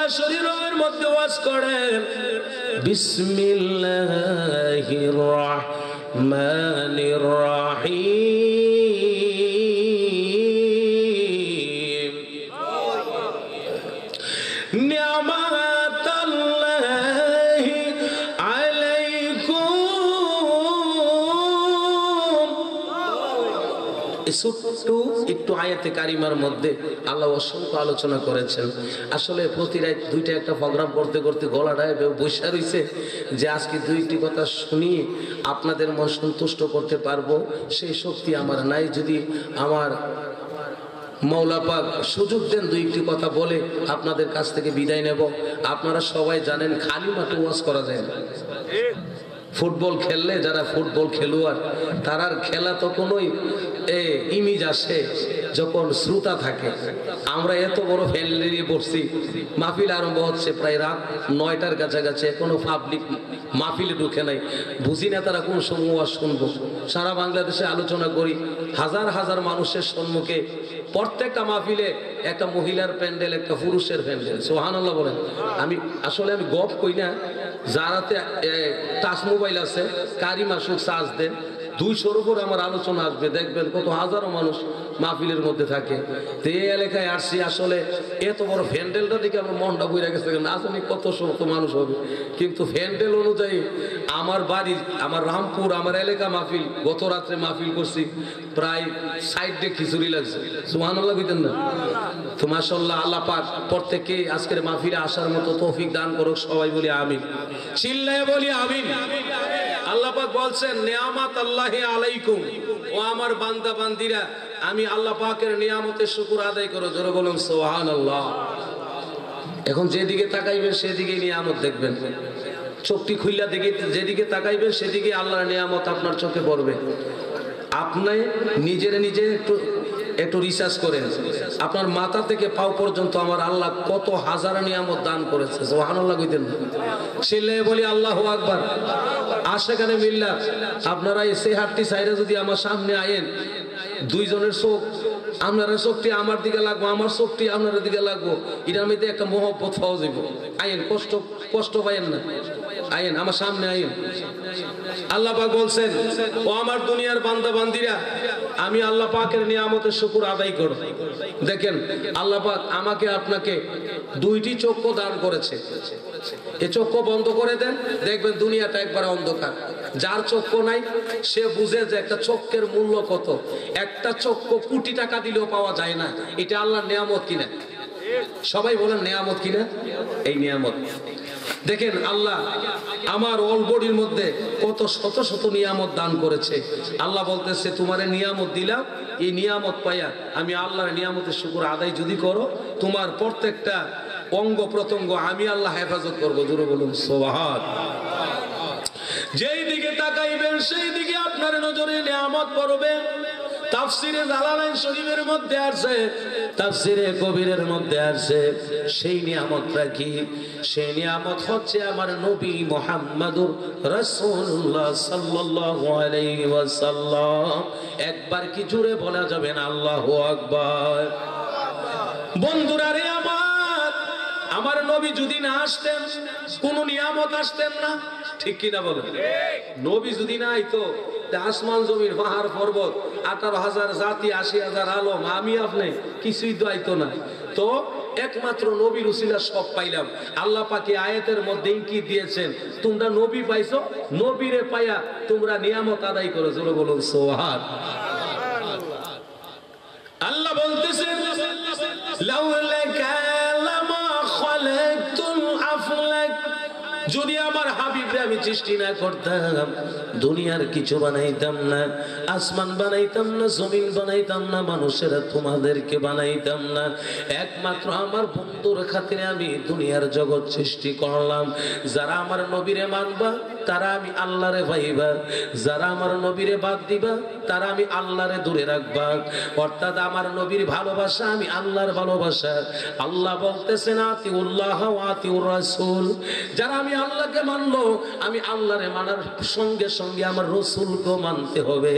সরাসরি রঙের মধ্যে ওয়াজ করেন বিসমিল্লাহির রহমানির রহিম নিয়ামাতাল্লাহি আলাইকুম। ছোট্ট একটু আয়াতে কারিমার মধ্যে আল্লাহ অসংখ্য আলোচনা করেছেন। আসলে প্রতি রাত দুইটা একটা প্রোগ্রাম করতে করতে গলাটায় বসে রয়েছে যে আজকে দুইটি কথা শুনিয়ে আপনাদের মন সন্তুষ্ট করতে পারবো সেই শক্তি আমার নাই। যদি আমার মৌলা পাক সুযোগ দেন দুই একটি কথা বলে আপনাদের কাছ থেকে বিদায় নেব। আপনারা সবাই জানেন খালি মাঠে ওয়াজ করা যায় না। ফুটবল খেললে যারা ফুটবল খেলোয়াড় তারার খেলা তো কোনোই ইমেজ আসে যখন শ্রোতা থাকে। আমরা এত বড় ফ্যান নিয়ে বসছি, মাহফিল আরম্ভ হচ্ছে প্রায় রাত 9টার কাছাকাছি, এখনো পাবলিক মাহফিলে ঢুকে নাই। বুঝি না তারা কোন সময় ওয়াজ শুনবো। সারা বাংলাদেশে আলোচনা করি, হাজার হাজার মানুষের সম্মুখে প্রত্যেকটা মাহফিলে একটা মহিলার প্যান্ডেল, একটা পুরুষের প্যান্ডেল। সুবহানাল্লাহ বলেন। আমি গপ কই না, যারাতে টাচ মোবাইল আছে কারিমা সুখ চার্জ দেন, 200-র উপর আমার আলোচনা আসবে, দেখবেন কত হাজারো মানুষ মাহফিলের মধ্যে থাকে। তো এই এলাকায় আসছি, আসলে এত বড় প্যান্ডেলটা দেখে আমার মনটা বইরা গেছে, না জানি কত শত মানুষ হবে। কিন্তু প্যান্ডেল অনুযায়ী আমার বাড়ি, আমার রামপুর, আমার এলাকা মাহফিল, গত রাত্রে মাহফিল করছি, প্রায় 60 খিচুড়ি লাগছে। সুবহানাল্লাহ কইতেন না? তো মাশাআল্লাহ, আল্লাহ পাক প্রত্যেককে আজকের মাহফিলে আসার মতো তৌফিক দান করুক। সবাই বলি আমিন, চিল্লায়ে বলি আমিন। আল্লাহ পাক বলছেন নিয়ামাত আল্লাহি আলাইকুম, ও আমার বান্দা বান্দিরা আমি আল্লাহ পাকের নিয়ামতের শুকর আদায় করো। জোরে বলুন সুবহানাল্লাহ। এখন যেদিকে তাকাইবেন সেদিকে নিয়ামত দেখবেন। চোখটি খুইলা দিকে যেদিকে তাকাইবেন সেদিকে আল্লাহর নিয়ামত আপনার চোখে পড়বে। আপনি নিজে একটু রিসার্চ করেন, আপনার মাথা থেকে পাও পর্যন্ত আমার আল্লাহ কত হাজার নিয়ামত দান করেছে। সুবহানাল্লাহ কইতেন না? ছেলে বলি আল্লাহু আকবার। আশেকানে মিল্লাত আপনারা এসে হাটটি সাইরা যদি আমার সামনে আয়েন, দুইজনের চোখ, আপনার চোখটি আমার দিকে লাগবো, আমার চোখটি আপনার দিকে লাগবো, এটার মধ্যে একটা মহব্বত পাওয়া যাবে। আয়েন, কষ্ট পাইয়েন না, আয়েন আমার সামনে আয়েন। আল্লাহ পাক বলছেন ও আমার দুনিয়ার বান্দা বান্দিরা আমি আল্লাহ পাকের নিয়ামতের শুকর আদায় করো। দেখেন আল্লাহ পাক আমাকে আপনাকে 2টি চক্ষু দান করেছে। এই চক্ষু বন্ধ করে দেন, দেখবেন দুনিয়াটা একবার অন্ধকার। যার চক্ষু নাই সে বুঝে যে একটা চক্ষের মূল্য কত। একটা চক্ষু কোটি টাকা দিলেও পাওয়া যায় না। এটা আল্লাহর নিয়ামত কিনা? সবাই বলেন নিয়ামত কিনা? এই নিয়ামত। দেখেন আল্লাহ আমার অল বডির মধ্যে কত শত শত নিয়ামত দান করেছে। আল্লাহ বলতেছে তোমারে নিয়ামত দিলাম, এই নিয়ামত পাইয়া আমি আল্লাহর নিয়ামতের শুকর আদায় যদি করো, তোমার প্রত্যেকটা অঙ্গ প্রত্যঙ্গ আমি আল্লাহ হেফাজত করবো। জোরে বলুন সুবহানাল্লাহ। যেই দিকে তাকাইবেন সেই দিকে আপনার নজরে নিয়ামত পড়বে। তাফসিরে জালালাইন শরীফের মধ্যে আছে, তাফসিরে কবিরের মধ্যে আছে, সেই নিয়ামতটা কি? সেই নিয়ামত হচ্ছে আমার নবী মুহাম্মদুর রাসূলুল্লাহ সাল্লাল্লাহু আলাইহি ওয়াসাল্লাম। একবার কি জোরে বলা যাবে না আল্লাহু আকবার? বন্ধুরা রে আমার নবী যদি না আসতেন কোন নিয়ামত আসতেন না, ঠিক কিনা বলেন? নবী যদি না আইতো আসমান জমির পাহাড় পর্বত 18,000 জাতি 80,000 আলম আমি আপনি কিছুই তো আইতো না। তো একমাত্র নবীর উসিলা সব পাইলাম। আল্লাহ পাকে আয়াতের মধ্যে কি দিয়েছেন? তোমরা নবী পাইছো, নবীরে পাইয়া তোমরা নিয়ামত আদায় করো। জোরে বলুন সুবহানাল্লাহ। আল্লাহ বলতেছেন লাউলাকা লামা খালাকতুল আফলাক, যদি আমার হাবিবরে আমি সৃষ্টি না করতাম দুনিয়ার কিছু বানাইতাম না, আসমান বানাইতাম না, জমিন বানাইতাম না, মানুষেরা তোমাদেরকে বানাইতাম না। একমাত্র আমার বন্ধুর খাতিরে আমি দুনিয়ার জগৎ সৃষ্টি করলাম। যারা আমার নবীরে মানবা তারা আমি আল্লাহরে পাইবা, যারা আমার নবীরে বাদ দিবা তারা আমি আল্লাহরে দূরে রাখবা। অর্থাৎ আমার নবীর ভালোবাসা আমি আল্লাহর ভালোবাসা। আল্লাহ বলতেছেন আতিউল্লাহ ওয়া আতিউর রাসূল, যারা আমি আল্লাহকে মানলো আমি আল্লাহরে মানার সঙ্গে সঙ্গে আমার রাসূলকে মানতে হবে।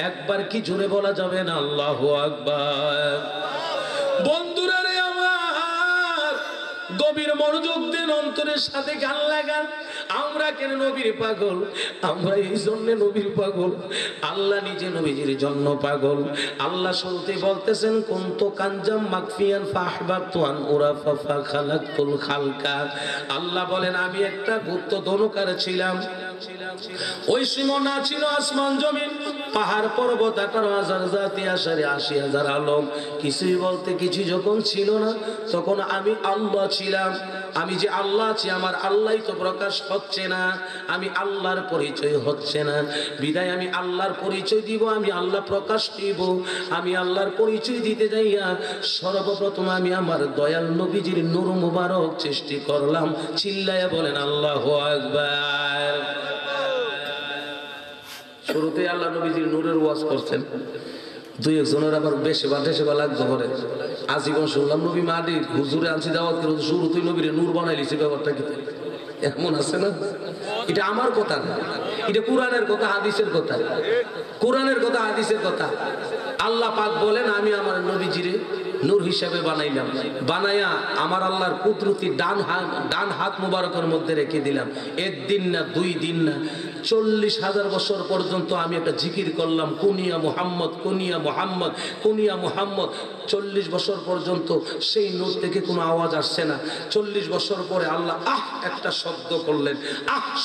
একবার কি জোরে বলা যাবে না আল্লাহু আকবার? বন্ধুরা রে আমার নবীর মনোযোগ দেন, অন্তরের সাথে গান লাগান। আমরা কেন নবীর পাগল? আমরা এই জন্য নবীর পাগল, আল্লাহ নিজে নবীজির জন্য পাগল। আল্লাহ শুনতে বলতেছেন কুনতু কানজাম মাকফিয়ান ফাহবাতু আন উরাফা ফাখালাকতুল খালকা। আল্লাহ বলেন আমি একটা গুপ্ত ধনুকার ছিলাম। ওই সীমানা ছিল আসমান জমিন, পাহাড় পর্বত 18,000 জাতি আসারে 80,000 আলম, কিছুই বলতে কিছু যখন ছিল না তখন আমি আল্লাহ ছিলাম। আমি যে আল্লাহ আছি, আমার আল্লাহই তো প্রকাশ হচ্ছে না, আমি আল্লাহর পরিচয় হচ্ছে না। বিদায় আমি আল্লাহর পরিচয় দিব, আমি আল্লাহ প্রকাশ দিব। আমি আল্লাহর পরিচয় দিতে যাইয়া সর্বপ্রথম আমি আমার দয়াল নবীজির নূর মুবারক সৃষ্টি করলাম। চিল্লায়া বলেন আল্লাহু আকবার। শুরুতে আল্লাহ নবীজির নূরের ওয়াজ করছেন, দুই একজনের আবার বেশি লাগতো করে। আজীবন শুনলাম নবী মাটি হুজুরে আনছি দাওয়াত করে, শুরুতেই নবীরে নূর বানাই লিছে। ব্যাপারটা কি এমন আছে না? এটা আমার কথা না, এটা কোরআনের কথা, হাদিসের কথা। কোরআনের কথা, হাদিসের কথা। আল্লাহ পাক বলেন আমি আমার নবীজিরে নূর হিসাবে বানাইলাম, বানাইয়া আমার আল্লাহর কুদরতি ডান হাত মুবারকের মধ্যে রেখে দিলাম। একদিন না, 2 দিন না, 40,000 বছর পর্যন্ত আমি একটা জিকির করলাম, কুনিয়া মুহাম্মদ, কুনিয়া মুহাম্মদ, কুনিয়া মুহাম্মদ। 40 বছর পর্যন্ত সেই নূর থেকে কোনো আওয়াজ আসছে না। 40 বছর পরে আল্লাহ একটা শব্দ করলেন।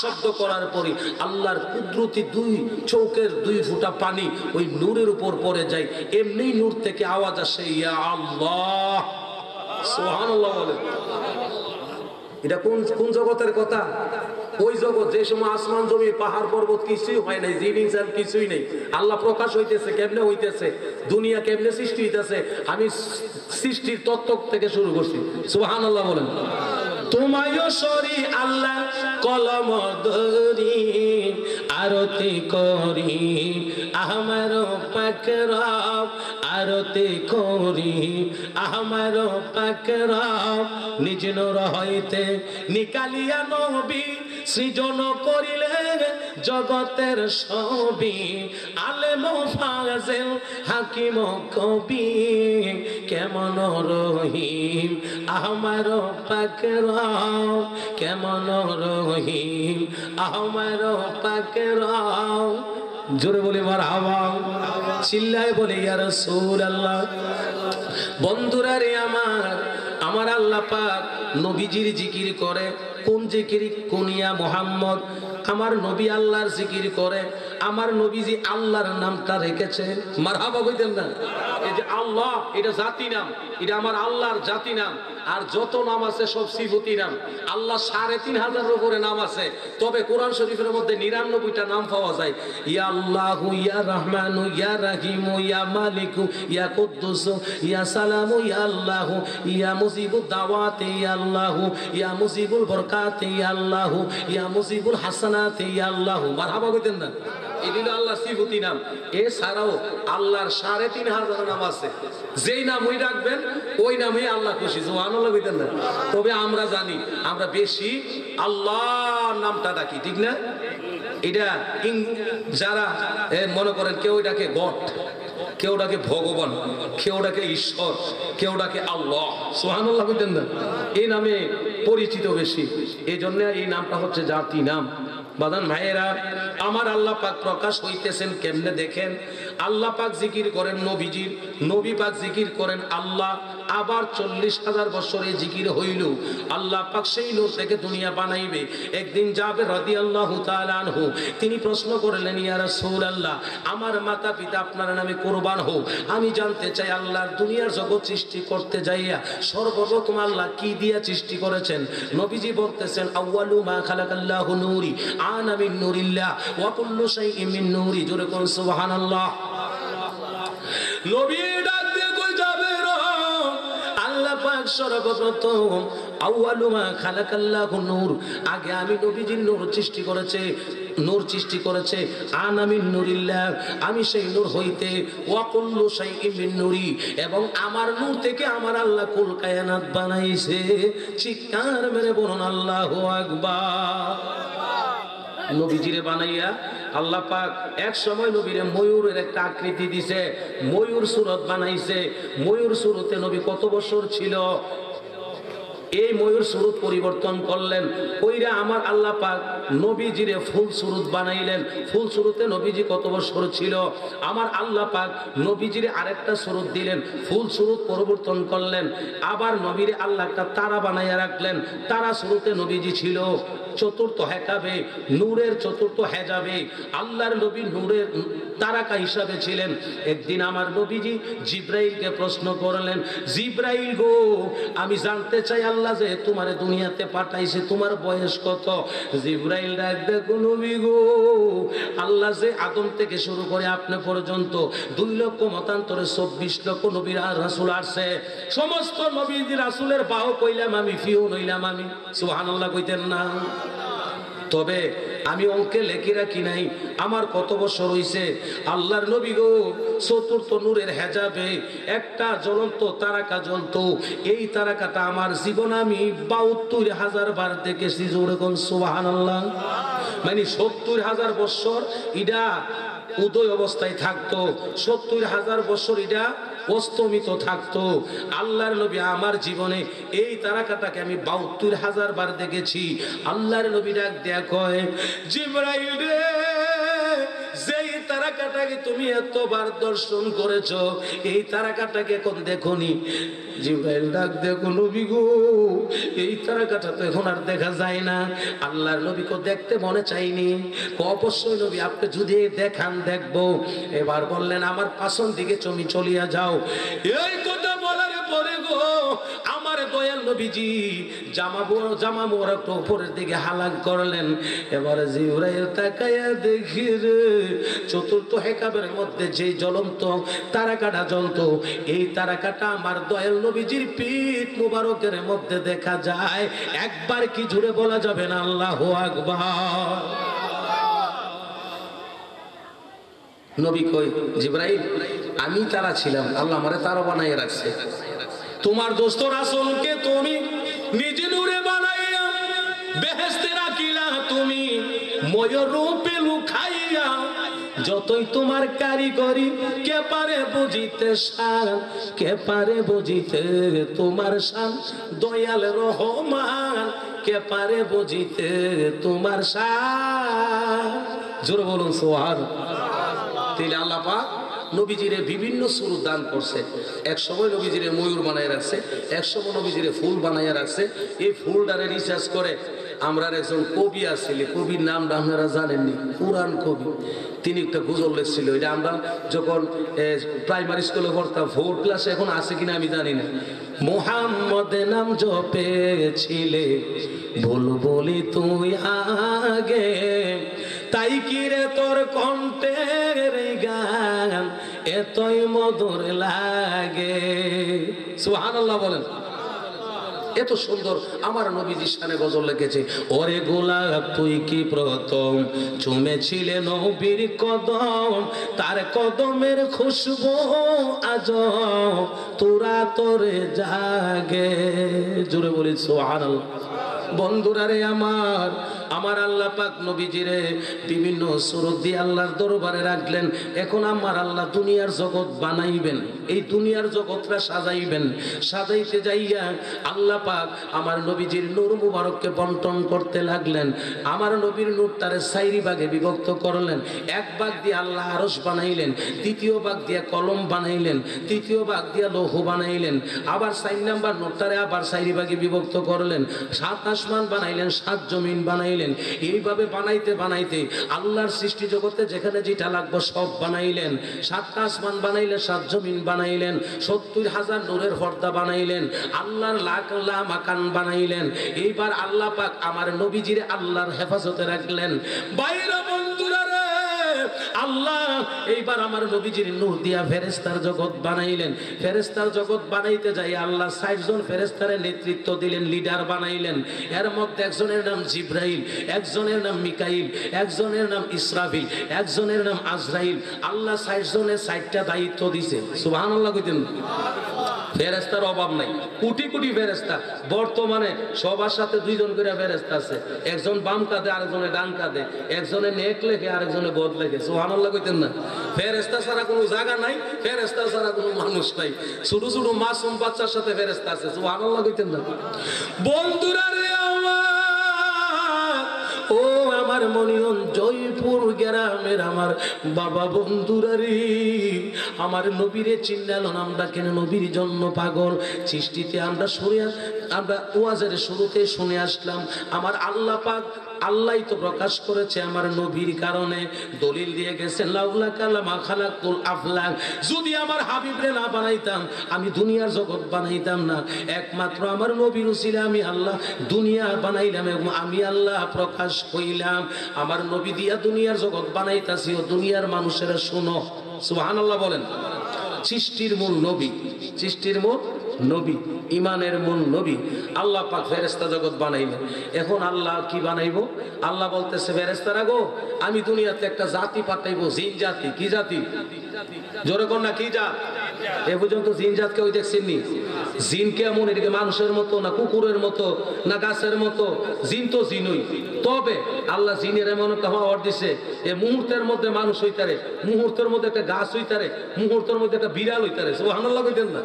শব্দ করার পরে আল্লাহর কুদরতি 2 চৌকের 2 ফোঁটা পানি ওই নূরের উপর পড়ে যায়, এমনি নূর থেকে আওয়াজ আসে, ইয়া আল্লাহ, সুবহানাল্লাহ বলেন। এটা কোন জগতের কথা? ওই জগৎ যে সময় আসমান জমি পাহাড় পর্বত কিছুই হয় নাই, জিন ইনসান কিছুই নেই, আল্লাহ প্রকাশ হইতেছে। কেমনে হইতেছে? দুনিয়া কেমনে সৃষ্টি হইতেছে? আমি সৃষ্টির তত্ত্ব থেকে শুরু করছি। সুবহানাল্লাহ বলেন। তোমায়ও সরি আল্লাহ কলম ধরি আরতি করি, আমার পাক রব আরতি করি, আমার পাক রব নিজ নূর হইতে নিকালিয়া নবী সৃজন করিলেন জগতের সবই। আলেম ফাজিল হাকিম কবি কেমন রহিম আমার পাক রব, কেমন রহিম আমার পাক রব। জোরে বলি মারহাবা, চিল্লায় বলি ইয়া রাসূলুল্লাহ। বন্ধুরা রে আমার আল্লাহ পাক নবীজির জিকির করে। কোন জিকির? কুনিয়া মুহাম্মদ। আমার নবী আল্লাহর জিকির করে। আমার নবীজি আল্লাহর নামটা রেখেছে। মারহাবা কইতেন না? এই যে আল্লাহ, এটা জাতি নাম, এটা আমার আল্লাহর জাতি নাম। আর যত নাম আছে সব সিফতি নাম। আল্লাহ 3,500 উপরে নাম আছে, তবে কোরআন শরীফের মধ্যে 99টা নাম পাওয়া যায়। ইয়া আল্লাহু, ইয়া রহমানু, ইয়া রাহিমু, ইয়া মালিকু, ইয়া কুদ্দুসু, ইয়া সালামু, ইয়া আল্লাহু, ইয়া মুজিবুদ দাওয়াতি, ইয়া আল্লাহু, ইয়া মুজিবুল বরকাতি, ইয়া আল্লাহু, ইয়া মুজিবুল হাসানাতি, ইয়া আল্লাহু। মারহাবা কইতেন না? এগুলো আল্লাহর সিফতি নাম। এছাড়াও আল্লাহর 3,500 নাম আছে, যেই নাম ওই রাখবেন ওই নামে আল্লাহ খুশি। সুবহানাল্লাহ কইতেন না? তবে আমরা জানি, আমরা বেশি আল্লাহর নামটা ডাকি, ঠিক না? এটা যারা মনে করেন কেউ ডাকে গড, কেউ ডাকে ভগবান, কেউ ডাকে ঈশ্বর, কেউ ডাকে আল্লাহ। সুবহানাল্লাহ কইতেন না? এই নামে পরিচিত বেশি, এই জন্য এই নামটা হচ্ছে জাতি নাম। বাদান ভাইয়েরা, আমার আল্লাহ পাক প্রকাশ হইতেছেন কেমনে দেখেন। আল্লাহ পাক জিকির করেন নবীজির, নবী পাক জিকির করেন আল্লাহ। আবার 40,000 বছরে জিকির হইল। আল্লাহ পাক সেই নূর থেকে দুনিয়া বানাইবে। একদিন জাবের রাদিয়াল্লাহু তাআলা আনহু তিনি প্রশ্ন করলেন, ইয়া রাসূলুল্লাহ, আমার মাতা পিতা আপনার নামে কুরবান হোক, আমি জানতে চাই আল্লাহর দুনিয়ার জগৎ সৃষ্টি করতে যাইয়া সর্বপ্রথম আল্লাহ কি দিয়া সৃষ্টি করেছেন? নবীজি বলতেছেন, আউয়ালু মা খালাকাল্লাহু নূরি আনা মিন নূরিল্লাহ ওয়া কুল্লু শাইইন মিন নূরি। জোরে কোন সুবহানাল্লাহ। নবী ডাক দিয়ে কই যাবে রে? আল্লাহ পাক সর্বপ্রথম আউয়ালু মা খালাকাল্লাহু নূর, আগে আমি নবীজির নূর সৃষ্টি করেছে, নূর সৃষ্টি করেছে। আনা মিন নূরিল্লাহ, আমি সেই নূর হইতে, ওয়া কুল্লু শাইইন মিন নূরি, এবং আমার নূর থেকে আমার আল্লাহ কুল কায়নাত বানাইছে। চিৎকার মেরে বলুন আল্লাহু আকবার। নবীজিরে বানাইয়া আল্লাহ পাক এক সময় নবীরে ময়ূরের একটা আকৃতি দিছে, ময়ূর সুরত বানাইছে। ময়ূর সুরতে নবী কত বছর ছিল? এই ময়ূর সুরত পরিবর্তন করলেন, কইরা আমার আল্লাহ পাক নবীজিরে ফুল সুরত বানাইলেন। ফুল সুরতে নবীজি কত বছর ছিল, আমার আল্লাহ পাক নবীজিরে আরেকটা সুরত দিলেন, ফুল সুরত পরিবর্তন করলেন। আবার নবীরে আল্লাহ একটা তারা বানাইয়া রাখলেন, তারা সুরতে নবীজি ছিল। চতুর্থ হেকাবে, নূরের চতুর্থ হেজাবে আল্লাহর নবী নূরের তারাকা হিসাবে ছিলেন। একদিন আমার নবীজি জিব্রাইলকে প্রশ্ন করলেন, জিব্রাইল গো, আমি জানতে চাই আল্লাহ যে তোমার দুনিয়াতে পাঠাইছে, তোমার বয়স কত? জিব্রাইল ডাক দেখো নবী গো, আল্লাহ যে আদম থেকে শুরু করে আপনি পর্যন্ত 2 লক্ষ মতান্তরে 24 লক্ষ নবী রাসূল আসছে। সমস্ত নবী রাসূলের বাহু কইলাম আমি, ফিও নইলাম আমি। সুবহানাল্লাহ কইতেন না? তবে আমি অঙ্কে লেখি রাখি নাই আমার কত বছর হইছে। আল্লাহর নবী গো চতুর্থ নূরের হেজাবে একটা জ্বলন্ত তারাকা জ্বলতো, এই তারাকাটা আমার জীবন আমি ৭২,০০০ বার দেখেছি। জোরে কোন সুবহানাল্লাহ। মানে ৭০,০০০ বছর ইডা উদয় অবস্থায় থাকতো, ৭০,০০০ বছর ইডা অস্তমিত থাকতো। আল্লাহর নবী আমার জীবনে এই তারাকাটাকে আমি ৭২,০০০ বার দেখেছি। আল্লাহর নবী ডাক দেয়া কয়, জিবরাইল রে, যেই তারাকাটাকে তুমি এতবার দর্শন করেছো, এই তারাকাটাকে এখন দেখোনি? জিবরাইল ডাক দেখো নবী গো, এই তারাকাটা তো এখন আর দেখা যায় না। আল্লাহর নবীকে দেখতে মনে চাইনি। অবশ্যই নবী আপনি যদি দেখান দেখবো। এবার বললেন আমার পাছন দিকে তুমি চলিয়া যাও। এই কথা বলার পরে গো আমার দয়াল নবীজি জামা মোড়া উপরের দিকে হালাক করলেন। এবারে জিবরাইল তাকায়া দেখি রে, চতুর্থ হেকাবের মধ্যে যে জ্বলন্ত তারাকাটা জ্বলতো, এই তারাকাটা আমার দয়াল নবীজির পিঠ মুবারকের মধ্যে দেখা যায়। একবার কি জুড়ে বলা যাবে না আল্লাহু আকবার? নবী কই, জিবরাইল আমি তারা ছিলাম, আল্লাহ আমারে তারা বানাইয়া রাখছে। তোমার দোস্ত রাসূলকে তুমি নিজে নূরে বানাইয়া বেহেশতে রাখিলা, তুমি ময়ূর রূপে লুকাইয়া। যতই তোমার কারিগরি কে পারে বুঝিতে শান, কে পারে বুঝিতে তোমার শান, দয়াল রহমান কে পারে বুঝিতে তোমার শান। জোরে বলুন সুবহানাল্লাহ। তাইলে আল্লাহ পাক নবীজিরে বিভিন্ন সুরত দান করছে। এক সময় নবীজিরে ময়ূর বানায় রাখছে, এক সময় নবীজিরে ফুল বানাইয়া রাখছে। এই ফুলটারে রিসার্চ করে আমরা একজন কবি আসছিল, কবির নামটা আপনারা জানেননি, পুরান কবি। তিনি একটা গজল লিখছিল, এটা আমরা যখন প্রাইমারি স্কুলে পড়তাম, 4 ক্লাসে, এখন আছে কিনা আমি জানি না। মোহাম্মদ নাম জপেছিলে ভুল বলি তুই আগে, তাই কি রে তোর কণ্ঠের গান এতই মধুর লাগে। সুবহানাল্লাহ বলেন। এত সুন্দর আমার নবীজির শানে গজল লিখেছে। ওরে গোলাপ তুই কি প্রথম চুমেছিলে নবীর কদম, তার কদমের খুশবু আজ তোরা তোরে জাগে। জোরে বলি সুবহানাল্লাহ। বন্ধুরা রে আমার, আমার আল্লাহ পাক নবীজিরে বিভিন্ন সুরত দিয়ে আল্লাহর দরবারে রাখলেন। এখন আমার আল্লাহ দুনিয়ার জগৎ বানাইবেন, এই দুনিয়ার জগৎটা সাজাইবেন। সাজাইতে যাইয়া আল্লাহ পাক আমার নবীজির নূর মুবারককে বন্টন করতে লাগলেন। আমার নবীর নূরটারে 4 ভাগে বিভক্ত করলেন। 1 ভাগ দিয়ে আল্লাহ আরশ বানাইলেন, 2য় ভাগ দিয়ে কলম বানাইলেন, 3য় ভাগ দিয়ে লৌহ বানাইলেন। আবার 4 নাম্বার নূরটারে আবার 4 ভাগে বিভক্ত করলেন। 7 আসমান বানাইলেন, 7 জমিন বানাইলেন। এইভাবে বানাইতে বানাইতে আল্লাহর সৃষ্টি জগতে যেখানে যেটা লাগবে সব বানাইলেন। 7টা আসমান বানাইলেন, 7 জমিন বানাইলেন, 70,000 নূরের পর্দা বানাইলেন, আল্লাহর লাখ লাখ মাকান বানাইলেন। এইবার আল্লাহ পাক আমার নবীজিরে আল্লাহর হেফাজতে রাখলেন। বাইরে বন্ধুরা রে, আল্লাহ এইবার আমার নবীজির নূর দিয়া ফেরেশতার জগৎ বানাইলেন। ফেরেশতার জগৎ বানাইতে যাই আল্লাহ 60 জন ফেরেশতারে নেতৃত্ব দিলেন, লিডার বানাইলেন। এর মধ্যে একজনের নাম জিব্রাইল, একজনের নাম মিকাইল, একজনের নাম ইসরাফিল, একজনের নাম আজরাইল। আল্লাহ 60 জনের 60টা দায়িত্ব দিয়েছে। সুবহানাল্লাহ কইতেন। ফেরেশতার অভাব নাই, কোটি কোটি ফেরেশতা। বর্তমানে সবার সাথে দুইজন করে ফেরেশতা আছে, একজন বাম কাঁধে আরেকজনে ডান কাঁধে, একজনে নেক লেখে আরেকজনে বদ লেখে। সুবহানাল্লাহ কইতেন না? ফেরেশতা ছাড়া কোনো জায়গা নাই, ফেরেশতা ছাড়া কোনো মানুষ নাই। ছোট ছোট মাসুম বাচ্চার সাথে ফেরেশতা আছে। সুবহানাল্লাহ কইতেন না? বন্ধুরা রে আমার, ও আমার মনিয়ন জয়পুর গ্রামের আমার বাবা বন্ধুরা রে, আমার নবীরে চিন্নালো আমরা কেন নবীর জন্য পাগল। সৃষ্টিতে আমরা ওয়াজের শুরুতে শুনে আসলাম, আমার আল্লাহ পাক আল্লাহই তো প্রকাশ করেছে আমার নবীর কারণে, দলিল দিয়ে গেছেন লাউলা কালামা খালাকুল আফলাক, যদি আমার হাবিবরে না বানাইতাম আমি দুনিয়ার জগৎ বানাইতাম না। একমাত্র আমার নবীর উসিলা আমি আল্লাহ দুনিয়া বানাইলাম এবং আমি আল্লাহ প্রকাশ কইলাম। আমার নবী দিয়া দুনিয়ার জগৎ বানাইতাছি ও দুনিয়ার মানুষেরা শুনো। সুবহানাল্লাহ বলেন। সৃষ্টির মূল নবী, সৃষ্টির মূল নবী, ইমানের মূল নবী আল্লাহ পাক ফেরেশতা জগৎ বানাইলেন। এখন আল্লাহ কি বানাইবো? আল্লাহ বলতেছে ফেরেশতারা গো, আমি দুনিয়াতে একটা জাতি পাঠাইবো, জিন জাতি। কি জাতি? জোরে কোন না, কি জাত? এ পর্যন্ত জিন জাতকে ওই দেখছেননি? জিন কেমন? এদিকে মানুষের মতো না কুকুরের মতো না গাছের মতো? জিন তো জিনই। তবে আল্লাহ জিনের এমন একটা পাওয়ার দিছে, এ মুহূর্তের মধ্যে মানুষ হইতারে, মুহূর্তের মধ্যে একটা গাছ হইতারে, মুহূর্তের মধ্যে একটা বিড়াল হইতারে। সুবহানাল্লাহ কইতেন না?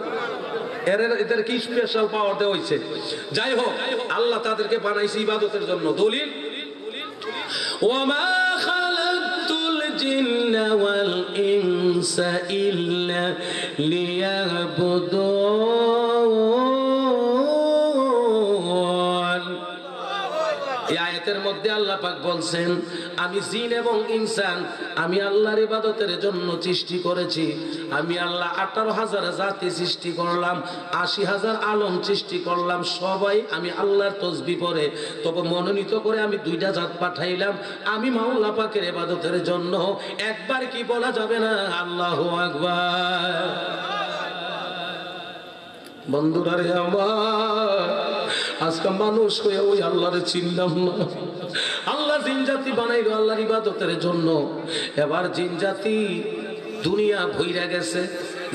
এদের কি স্পেশাল পাওয়ার দেওয়া হয়েছে? যাই হোক, আল্লাহ তাদেরকে বানাইছে ইবাদতের জন্য। দলিল ওয়ামা খালাকতুল জিন্না ওয়াল ইনসা ইল্লা লিয়াবুদুন। এই আয়াতের মধ্যে আল্লাহ পাক বলছেন আমি জিন এবং ইনসান আমি আল্লাহর ইবাদতের জন্য সৃষ্টি করেছি। আমি আল্লাহ 18,000 জাতি সৃষ্টি করলাম, 80,000 আলম সৃষ্টি করলাম, সবাই আমি আল্লাহর তসবিহ পড়ে। তবে মনোনীত করে আমি 2টা জাত পাঠাইলাম আমি মাওলা পাকের ইবাদতের জন্য। একবার কি বলা যাবে না আল্লাহু আকবার? বন্ধুরা রে আমার, আজকে মানুষ হয়ে ওই আল্লাহরে চিনলাম না। আল্লাহ জিন জাতি বানাইলো আল্লাহর ইবাদতের জন্য। এবার জিন জাতি দুনিয়া ভইরা গেছে,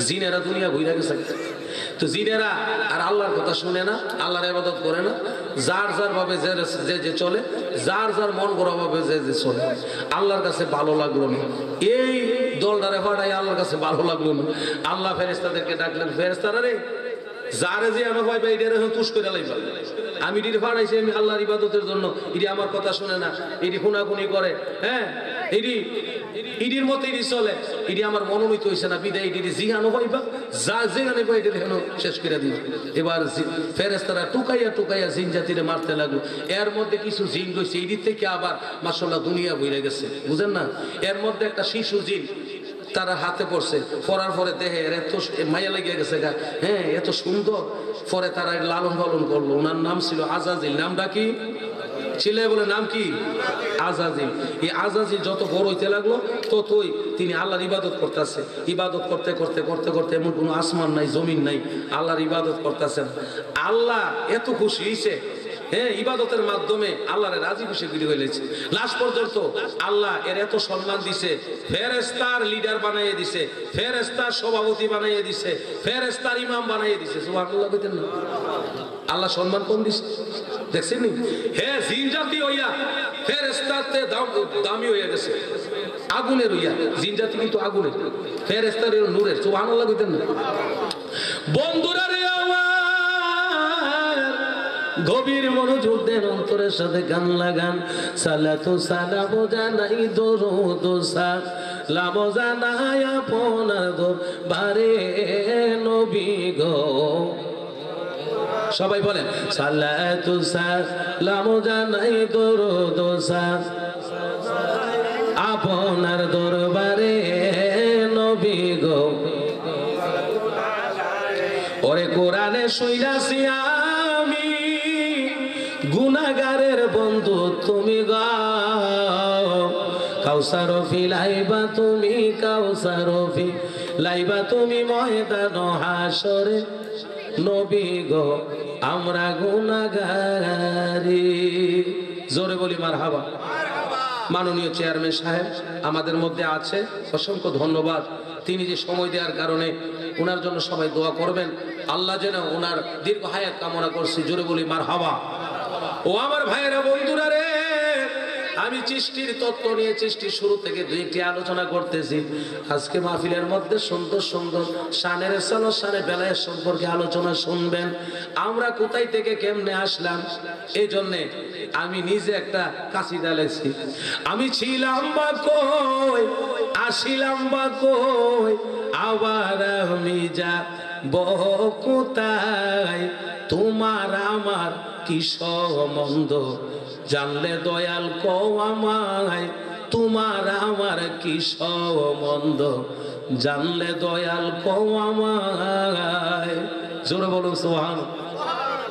জিনেরা দুনিয়া ভইরা গেছে। তো জিনেরা আর আল্লাহর কথা শুনে না, আল্লাহর ইবাদত করে না, যার যার ভাবে যে যে চলে, যার যার মন গড়া ভাবে যে যে চলে। আল্লাহর কাছে ভালো লাগলো না, এই দলটারে ফাটাই আল্লাহর কাছে ভালো লাগলো না। আল্লাহ ফেরেশতাদেরকে ডাকলেন, ফেরেশতারা রে, যারে যে আমার ভাই এটা এখন তুষ করে লাইবা, আমি এটি ফাড়াইছি আমি আল্লাহর ইবাদতের জন্য, এটি আমার কথা শুনে না, এটি খুনাখুনি করে, হ্যাঁ ইডির মতো ইডি চলে, ইডি আমার মনোনীত হয়েছে না বিদায় ইডি জিহানো হইবা, যা যেখানে পাই এটা হেন শেষ করে দিবে। এবার ফেরেশতারা টুকাইয়া টুকাইয়া জিন জাতিরে মারতে লাগলো। এর মধ্যে কিছু জিন রয়েছে ইডির থেকে আবার মাশাআল্লাহ দুনিয়া বইরে গেছে, বুঝেন না? এর মধ্যে একটা শিশু জিন তারা হাতে পড়ছে, পড়ার পরে দেহে এত মায়া লেগে গেছে, হ্যাঁ এত সুন্দর। পরে তারা লালন পালন করলো। ওনার নাম ছিল আজাজিল। নামটা কি ছিল? বলে নাম কি? আজাজিল। এই আজাজিল যত বড় হইতে লাগলো ততই তিনি আল্লাহর ইবাদত করতেছে। ইবাদত করতে করতে করতে করতে এমন কোনো আসমান নাই জমিন নাই, আল্লাহর ইবাদত করতেছেন। আল্লাহ এত খুশি হয়েছে, হ্যাঁ ইবাদতের মাধ্যমে আল্লাহর রাজি খুশি হইলেছে। লাস্ট পর্যন্ত আল্লাহ এর এত সম্মান দিছে, ফেরেশতার লিডার বানাইয়ে দিছে, ফেরেশতার সভাপতি বানাইয়ে দিছে, ফেরেশতার ইমাম বানাইয়ে দিছে। সুবহানাল্লাহ কইতেন না? আল্লাহ সম্মান কম দিছে, দেখছেন নি? হ্যাঁ জিন জাতি হইয়া ফেরেশতাতে দামি হয়ে গেছে, আগুনের হইয়া। জিন জাতি কিন্তু আগুনের, ফেরেশতার নূরের। সুবহানাল্লাহ কইতেন না? বন্ধুরা রে গভীর মনোযোগ দেন, অন্তরের সাথে গান লাগান। সালাতু সালাম জানাই দরুদ সালাম জানাই আপনার দরবারে নবী গো। সবাই বলেন সালাতু সালাম জানাই দরুদ সালাম আপনার দরবারে নবী গো। ওরে কোরআনে শুইলাছি আমি গুনাহগারের বন্ধু তুমি গাও, কাউসার লাইবা তুমি, কাউসার লাইবা তুমি ময়দান হাসরে নবী গো আমরা গুনাহগারি। জোরে বলি মারহাবা। মাননীয় চেয়ারম্যান সাহেব আমাদের মধ্যে আছে, অসংখ্য ধন্যবাদ। তিনি যে সময় দেওয়ার কারণে ওনার জন্য সবাই দোয়া করবেন। আল্লাহ যেন ওনার দীর্ঘ হায়াত কামনা করছি, জোরে বলি মারহাবা। ও আমার ভাইয়েরা, বন্ধুরা রে, আমি চিশতির তত্ত্ব নিয়ে চিশতির শুরু থেকে দুই একটি আলোচনা করতেছি। আজকে মাহফিলের মধ্যে সুন্দর সুন্দর শানের সালো শানে বেলায়েত সম্পর্কে আলোচনা শুনবেন। আমরা কোথায় থেকে কেমনে আসলাম, এই জন্যে আমি নিজে একটা কাসিদা লেখছি। আমি ছিলাম বা কই, আসিলাম বা কই, আবার আমি যা কোথায়, তোমার আমার কি সম্বন্ধ, জানলে দয়াল কও আমায়, তোমার আমার কি সম্বন্ধ, জানলে দয়াল কও আমায়। জোরে বলুন সুবহানাল্লাহ।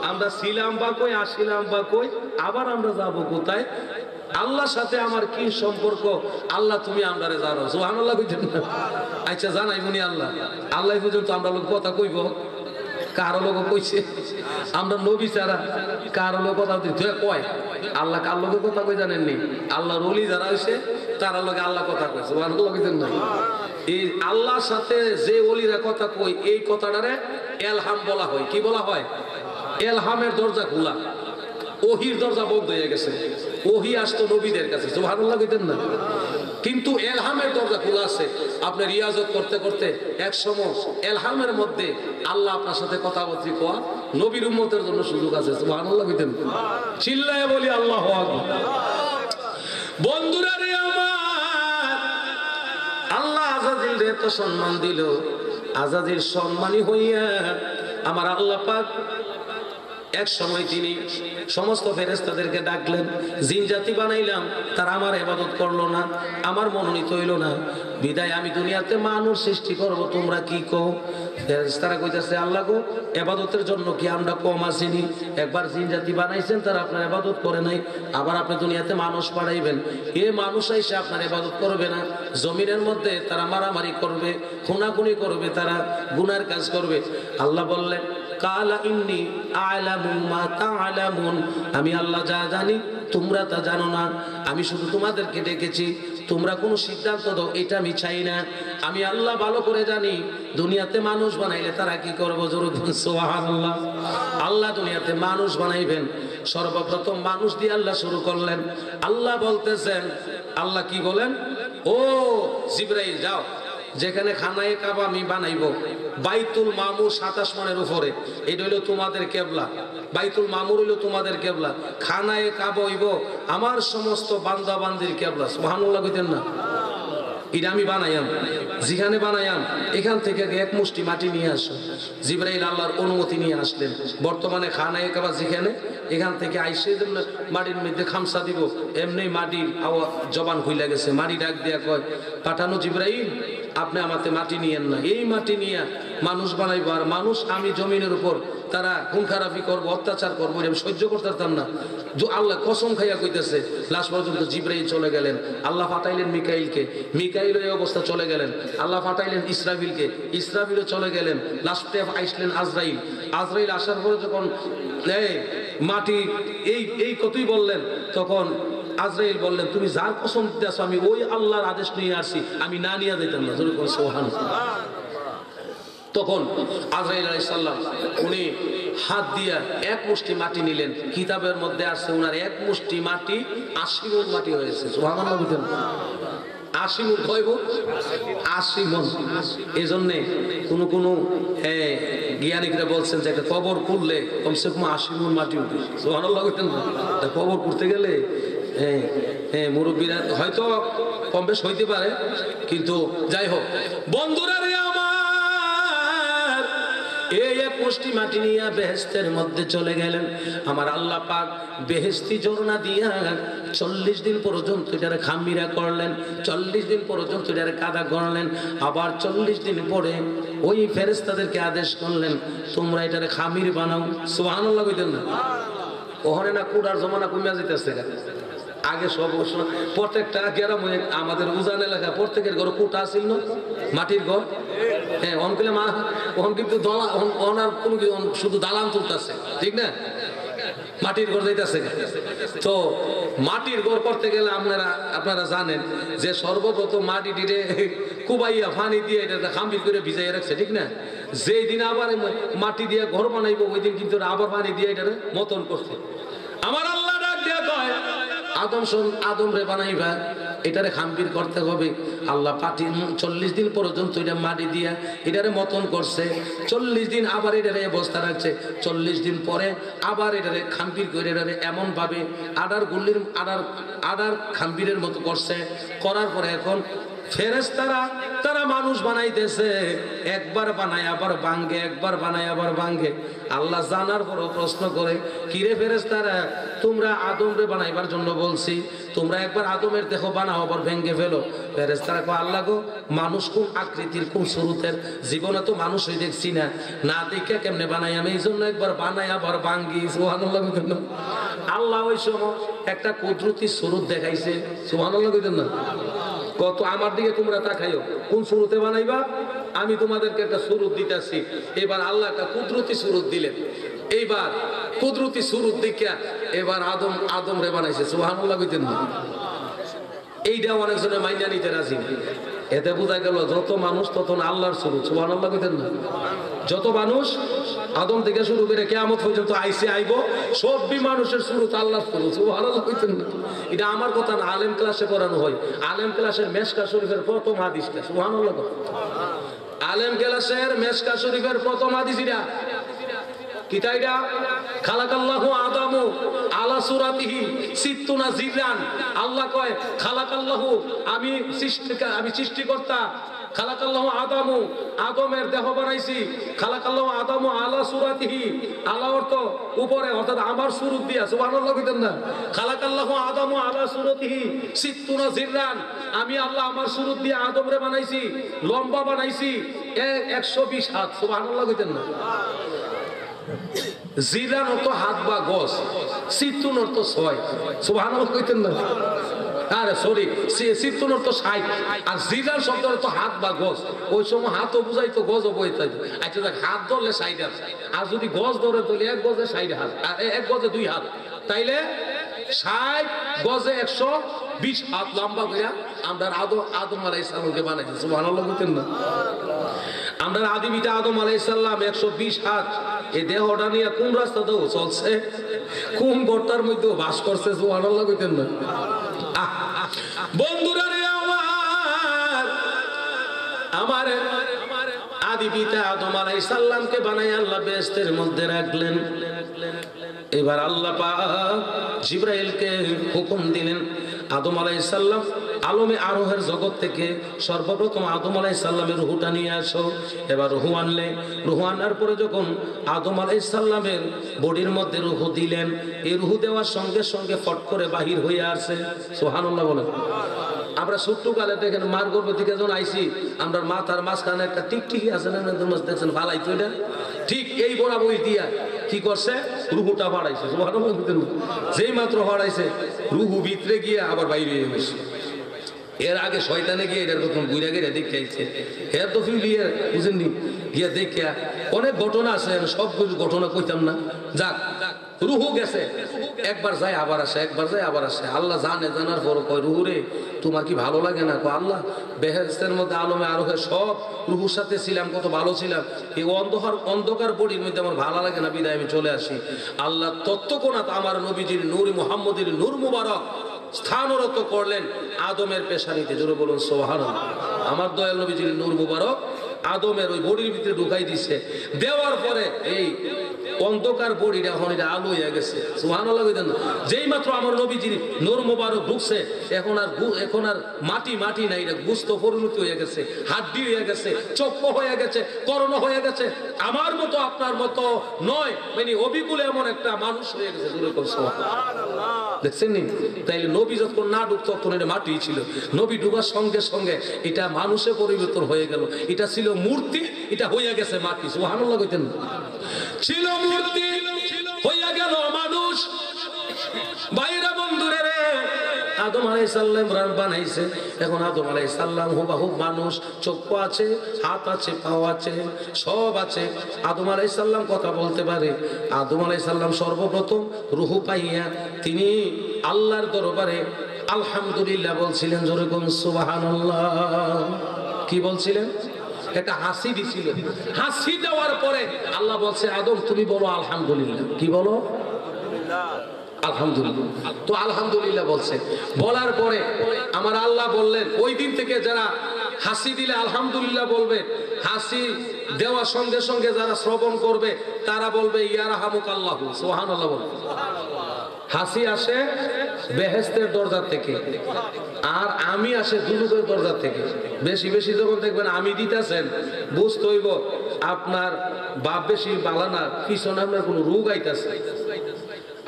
আমরা ছিলাম বা কই, আসিলাম বা কই, আবার আমরা যাব কোথায়, আল্লাহর সাথে আমার কি সম্পর্ক, আল্লাহ তুমি আমরারে জানো। সুবহানাল্লাহ কইতেন না? আচ্ছা জানাই মুনি আল্লাহ, আল্লাহ পর্যন্ত আমরা লোক কথা কইব, কারো লোক কইছে আমরা নবী ছাড়া কারো লোক কথা কয়, আল্লাহ কার লোকের কথা কই জানেননি? আল্লাহর ওলি যারা হইছে তারা লোকে আল্লাহ কথা কইছে। সুবহানাল্লাহ কইতেন না? এই আল্লাহর সাথে যে ওলিরা কথা কই, এই কথাটারে এলহাম বলা হয়। কি বলা হয়? এলহামের দরজা খোলা, ওহির দরজা বন্ধ হয়ে গেছে। ওহি আসতো নবীদের কাছে, সুবহানাল্লাহ কইতেন না? কিন্তু এলহামের দরজা খোলা আছে। আপনি রিয়াজত করতে করতে এক সময় এলহামের মধ্যে আল্লাহ আপনার সাথে কথাবার্তা কোয়া, নবীর উম্মতের জন্য সুযোগ আছে। সুবহানাল্লাহ কইতেন? চিল্লায়ে বলি আল্লাহু আকবার। বন্ধুরা রে আমার, আল্লাহ আজাজিল এত সম্মান দিল। আজাজিল সম্মানী হইয়া আমার আল্লাহ পাক এক সময় তিনি সমস্ত ফেরেশতাদেরকে ডাকলেন। জিন জাতি বানাইলাম, তারা আমার ইবাদত করলো না, আমার মনোনীত হইল না, বিদায় আমি দুনিয়াতে মানুষ সৃষ্টি করব, তোমরা কি কও? ফেরেশতারা কইতাছে, আল্লাহ গো, ইবাদতের জন্য কি আমরা কম আসিনি? একবার জিন জাতি বানাইছেন, তারা আপনার ইবাদত করে নাই, আবার আপনি দুনিয়াতে মানুষ পাঠাইবেন, এ মানুষ এসে আপনার ইবাদত করবে না, জমিনের মধ্যে তারা মারামারি করবে, খুনাখুনি করবে, তারা গুনার কাজ করবে। আল্লাহ বললেন, কালা ইন্নী আ'লামু মা তা'লামুন, আমি আল্লাহ যা জানি তোমরা তা জানো না। আমি শুধু তোমাদেরকে ডেকেছি, তোমরা কোনো সিদ্ধান্ত দাও, এটা আমি চাই না। আমি আল্লাহ ভালো করে জানি দুনিয়াতে মানুষ বানাইলে তারা কি করবো। জোরে বলুন সুবহানাল্লাহ। আল্লাহ দুনিয়াতে মানুষ বানাইবেন, সর্বপ্রথম মানুষ দিয়ে আল্লাহ শুরু করলেন। আল্লাহ বলতেছেন, আল্লাহ কি বলেন? ও জিবরাইল যাও, যেখানে খানায়ে কাবা আমি বানাইবো, বাইতুল মামুর 27 মানের উপরে, এটা হইলো তোমাদের কেবলা। বাইতুল মামুর হইলো তোমাদের কেবলা, খানায়ে কাবা হইব আমার সমস্ত বান্দা বান্দির কেবলা। সুবহানাল্লাহ কইতেন না? এটা আমি বানাইয়াম, যেখানে বানাইয়াম এখান থেকে এক মুষ্টি মাটি নিয়ে আসো। জিবরাইল আল্লাহর অনুমতি নিয়ে আসলেন। বর্তমানে খানায়ে কাবা যেখানে, এখান থেকে আইসে মাটির মধ্যে খামসা দিব, এমনি মাটির জবান খুইলা গেছে। মাটি ডাক দিয়া কয়, পাঠানো জিবরাইল, আপনি আমাতে মাটি নিয়েন না, এই মাটি নিয়ে মানুষ বানাইবো। আর মানুষ আমি জমিনের উপর তারা খুন খারাপি করবো, অত্যাচার করবো, আমি সহ্য করতে পারতাম না। আল্লাহ কসম খাইয়া কইতেছে। লাস্ট পর্যন্ত জিবরাইল চলে গেলেন, আল্লাহ পাঠাইলেন মিকাইলকে, মিকাইল এই অবস্থা চলে গেলেন। আল্লাহ পাঠাইলেন ইসরাফিলকে, ইসরাফিলও চলে গেলেন। লাস্টে আইসলেন আজরাইল। আজরাইল আসার পরে যখন মাটি এই কতই বললেন, তখন আজরাইল বললেন, তুমি যার কসম দিতেছো আমি ওই আল্লাহর আদেশ নিয়ে আসছি, আমি না নিয়ে যাইতাম না। সুবহানাল্লাহ। তখন আজরাইল আলাইহিস সালাম উনি হাত দিয়া এক মুষ্টি মাটি নিলেন। কিতাবের মধ্যে আছে উনার এক মুষ্টি মাটি 80 মণ মাটি হয়েছে। সুবহানাল্লাহ বলেন। 80 মণ হইব, 80 মণ। এই জন্য কোন জ্ঞানীরা বলছেন যে একটা কবর খুললে কমসে কম 80 মণ মাটি উঠে। সুবহানাল্লাহ বলেন। কবর করতে গেলে মুরব্বীরা হয়তো কম বেশ হইতে পারে, কিন্তু যাই হোক বন্ধুরা রে আমার, এই এক মুষ্টি মাটি নিয়ে বেহেশতের মধ্যে চলে গেলেন। আমার আল্লাহ পাক বেহেশতি ঝর্ণা দিয়া 40 দিন পর্যন্ত এটারে খামিরা করলেন, 40 দিন পর্যন্ত এটারে কাদা করলেন। আবার 40 দিন পরে ওই ফেরেশতাদেরকে আদেশ করলেন, তোমরা এটারে খামির বানাও। সুবহানাল্লাহ কইতেন না? ওখানে না কুড়ার জমানা কমিয়া যেতেছে। আগে সব প্রত্যেকটা গ্রামে আমাদের উজান এলাকা প্রত্যেকের ঘরে কুটা আসিল না, মাটির ঘর। হ্যাঁ, অনকলে মা ওখান কিন্তু শুধু দালান তুলতেছে, ঠিক না? মাটির ঘর যাইতেছে। তো মাটির ঘর করতে গেলে আপনারা জানেন যে সর্বপ্রথম মাটি ডিরে কুবাইয়া পানি দিয়ে এটা খাম্বির করে ভিজাইয়া রাখছে, ঠিক না? যেই দিন আবার মাটি দিয়ে ঘর বানাইবো ওই দিন কিন্তু আবার পানি দিয়ে এটা মতন করছে। আমার আল্লাহ ডাক দিয়া কয় আদম রে বানাইবা, এটারে খাম্বির করতে হবে। আল্লাহ পাটি 40 দিন পর্যন্ত এটা মাটি দিয়া এটারে মতন করছে। 40 দিন আবার এটারে অবস্থা রাখছে। 40 দিন পরে আবার এটারে খাম্বির করে এটারে এমন ভাবে আডার খাম্বিরের মতো করছে। করার পরে এখন ফেরেশতারা তারা মানুষ বানাইতেছে, একবার বানায় আবার ভাঙ্গে, একবার বানায় আবার ভাঙ্গে। আল্লাহ জানার পরও প্রশ্ন করে, কিরে ফেরেশতারা, তোমরা আদমরে বানাইবার জন্য বলছি, তোমরা একবার আদমের দেহ বানাও আবার ভেঙ্গে ফেলো। ফেরেশতারা কয়, আল্লাহ গো, মানুষ কোন আকৃতির কোন স্বরূপের, জীবনে তো মানুষই দেখছি না, না দেখে কেমনে বানাই আমি, এই জন্য একবার বানাই আবার ভাঙ্গি। সুবহানাল্লাহ কইতেন না? আল্লাহ ওই সময় একটা কুদরতি স্বরূপ দেখাইছে। সুবহানাল্লাহ কইতেন না? কত আমার দিকে তোমরা তাকাইও, কোন শুরুতে বানাইবা, আমি তোমাদেরকে একটা সুরুত দিতেছি। এবার আল্লাহ একটা কুদরতি সুরুত দিলেন। এইবার কুদরতি সুরুত দিকে এবার আদম রে বানাইছে। সুবহানাল্লাহ কইতেন না? এইটা অনেকজনে মাইনা নিতে রাজি। এতে বোঝা গেল যত মানুষ তত আল্লাহর সুরুত। সুবহানাল্লাহ কইতেন না? যত মানুষ আদম থেকে শুরু করে কিয়ামত পর্যন্ত আইব সবই মানুষের সুরুত আল্লাহর সুরুত। সুবহানাল্লাহ কইতেন না? এটা আমার কথা না, আলেম ক্লাসে পড়ানো হয়। আলেম ক্লাসের মেশকা শরীফের প্রথম হাদিসটা। সুবহানাল্লাহ। আলেম ক্লাসের মেশকা শরীফের প্রথম হাদিস এটা কিতাইডা খালাকাল্লাহু আদামু আলা সুরাতিহি সিত্তুনা জিরান। আল্লাহ কয় খালাকাল্লাহু, আমি সৃষ্টিকর্তা। খালাকাল্লাহু আদামু, আদমের দেহ বানাইছি। খালাকাল্লাহু আদামু আলা সুরাতিহি, আলা অর্থ উপরে, অর্থাৎ আমার সুরত দিয়া। সুবহানাল্লাহ কইতেন না? খালাকাল্লাহু আদামু আলা সুরাতিহি সিত্তুনা জিরান, আমি আল্লাহ আমার সুরত দিয়ে আদমরে বানাইছি, লম্বা বানাইছি 120 হাত। সুবহানাল্লাহ কইতেন না? জিরান অর্থ হাত বা গজ, সিত্তুন অর্থ 6। সুবহানাল্লাহ কইতেন না? আরে সরি, সিত্তুন অর্থ 60 আর জিরান শব্দ অর্থ হাত বা গজ। ওই সময় হাতও বুঝাইতো, গজও বুঝাইতো। আচ্ছা দেখ, হাত ধরলে 60 হাত, আর যদি গজ ধরে তাহলে 1 গজে 60 হাত, আর 1 গজে 2 হাত, তাইলে 60 গজে 120 হাত লম্বা কইরা আমরা আদম আলাইহিস সালামকে বানাইছি। সুবহানাল্লাহ কইতেন না? আমরা আদি পিতা আদম আলাইহিস সালাম 120 হাত, এই দেহটা নিয়ে কোন রাস্তাতেও চলছে, কোন গর্তার মধ্যেও বাস করছে। সুবহানাল্লাহ কইতেন না? বন্ধুরা রে আমার আদি পিতা আদম আলাইহিস সালামকে বানাই আল্লাহ বেহেশতের মধ্যে রাখলেন। এবার আল্লাহ পাক জিবরাইলকে হুকুম দিলেন, আদম আলাইহিস সালাম আলমে আরোহের জগৎ থেকে সর্বপ্রথম আদম আলাইহিস সালামের রূহটা নিয়ে আসো। এবার রূহ আনলে, রূহ আনার পরে যখন আদম আলাইহিস সালামের বডির মধ্যে রূহ দিলেন, এই রূহ দেওয়ার সঙ্গে সঙ্গে ফট করে বাহির হয়ে আসে। সুবহানাল্লাহ বলেন। আমরা ছোট্টকালে দেখেন মার গর্ভ থেকে যখন আইছি, আমরা মাথার মাঝখানে একটা টিকটিকি আছে না, দেখছেন ভালাই তো, এটা ঠিক এই বরাবর দিয়া কি করছে, রুহুটা বাড়াইছে। সুবহানাল্লাহ। যেই মাত্র বাড়াইছে, রুহু ভিতরে গিয়ে আবার বাইরে হয়ে গেছে। এর আগে শয়তানে গিয়ে এটার প্রথম ঘুরে গিয়ে দেখতে আইছে। এর তো ফিলিয়ে বুঝেননি, গিয়ে দেখে অনেক ঘটনা আছে, সব কিছু ঘটনা কইতাম না। যাক, রুহু গেছে, একবার যায় আবার আসে, একবার যায় আবার আসে। আল্লাহ জানে, জানার পর কয়, রুহু রে তোমার কি ভালো লাগে না? কয়, আল্লাহ বেহেশতের মধ্যে আলমে আরোহে সব রুহুর সাথে ছিলাম, কত ভালো ছিলাম, এই অন্ধকার বডির মধ্যে আমার ভালো লাগে না, বিদায় আমি চলে আসি। আল্লাহ তত্ত্বকোনাত আমার নবীজির নূর মুহাম্মদের নূর মুবারক স্থানরত করলেন আদমের পেশানিতে। জোরে বলুন সুবহানাল্লাহ। আমার দয়াল নবীজির নূর মুবারক আদমের ওই বডির ভিতরে ঢুকাই দিছে। দেওয়ার পরে এই অন্ধকার বডিটা এখন এটা আলো হয়ে গেছে। সুবহানাল্লাহ কইতেন। যেই মাত্র আমার নবীজির নূর মুবারক ঢুকছে, এখন আর মাটি নাই, এটা গোশত পরিণত হয়ে গেছে, হাড্ডি হয়ে গেছে, চক্ক হয়ে গেছে, করণ হয়ে গেছে। আমার মতো আপনার মতো নয়, মানে অবিকুল এমন একটা মানুষ হয়ে গেছে। জোরে বলুন সুবহানাল্লাহ। দেখছেন নি? তাইলে নবী যখন না ঢুকতো তখন এটা মাটি ছিল, নবী ঢুকার সঙ্গে সঙ্গে এটা মানুষে পরিবর্তন হয়ে গেল। এটা ছিল মূর্তি, এটা হইয়া গেছে মাটি। সুবহানাল্লাহ কইতেন। ছিল মূর্তি, হইয়া গেল মানুষ। বাইরে বন্ধুরে রে, আদম আলাইহিস সালাম বানাইছে, এখন আদম আলাইহিস সালাম হুবহু মানুষ, চক্ষু আছে, হাত আছে, পাও আছে, সব আছে। আদম আলাইহিস সালাম কথা বলতে পারে। আদম আলাইহিস সালাম সর্বপ্রথম রূহ পাইয়া তিনি আল্লাহর দরবারে আলহামদুলিল্লাহ বলছিলেন। জোরে বলুন সুবহানাল্লাহ। কি বলছিলেন? একটা হাসি দিছিল। হাসি দেওয়ার পরে আল্লাহ বলছে আদম তুমি বলো আলহামদুলিল্লাহ। কি বলো? আলহামদুলিল্লাহ। তো আলহামদুলিল্লাহ বলছে, বলার পরে আমার আল্লাহ বললেন ওই দিন থেকে যারা হাসি দিলে আলহামদুলিল্লাহ বলবে, হাসি দেওয়ার সঙ্গে সঙ্গে যারা শ্রবণ করবে তারা বলবে ইয়ারহামুকাল্লাহু, সুবহানাল্লাহ বলবে। হাসি আসে বেহেশতের দরজা থেকে, আর আমি আসে দুজকের দরজা থেকে। বেশি বেশি যখন দেখবেন আমি দিতেছেন, বুঝতে হইব আপনার বাপ বেশি বালা না, পিছনে আপনার কোনো রোগ আইতাছে,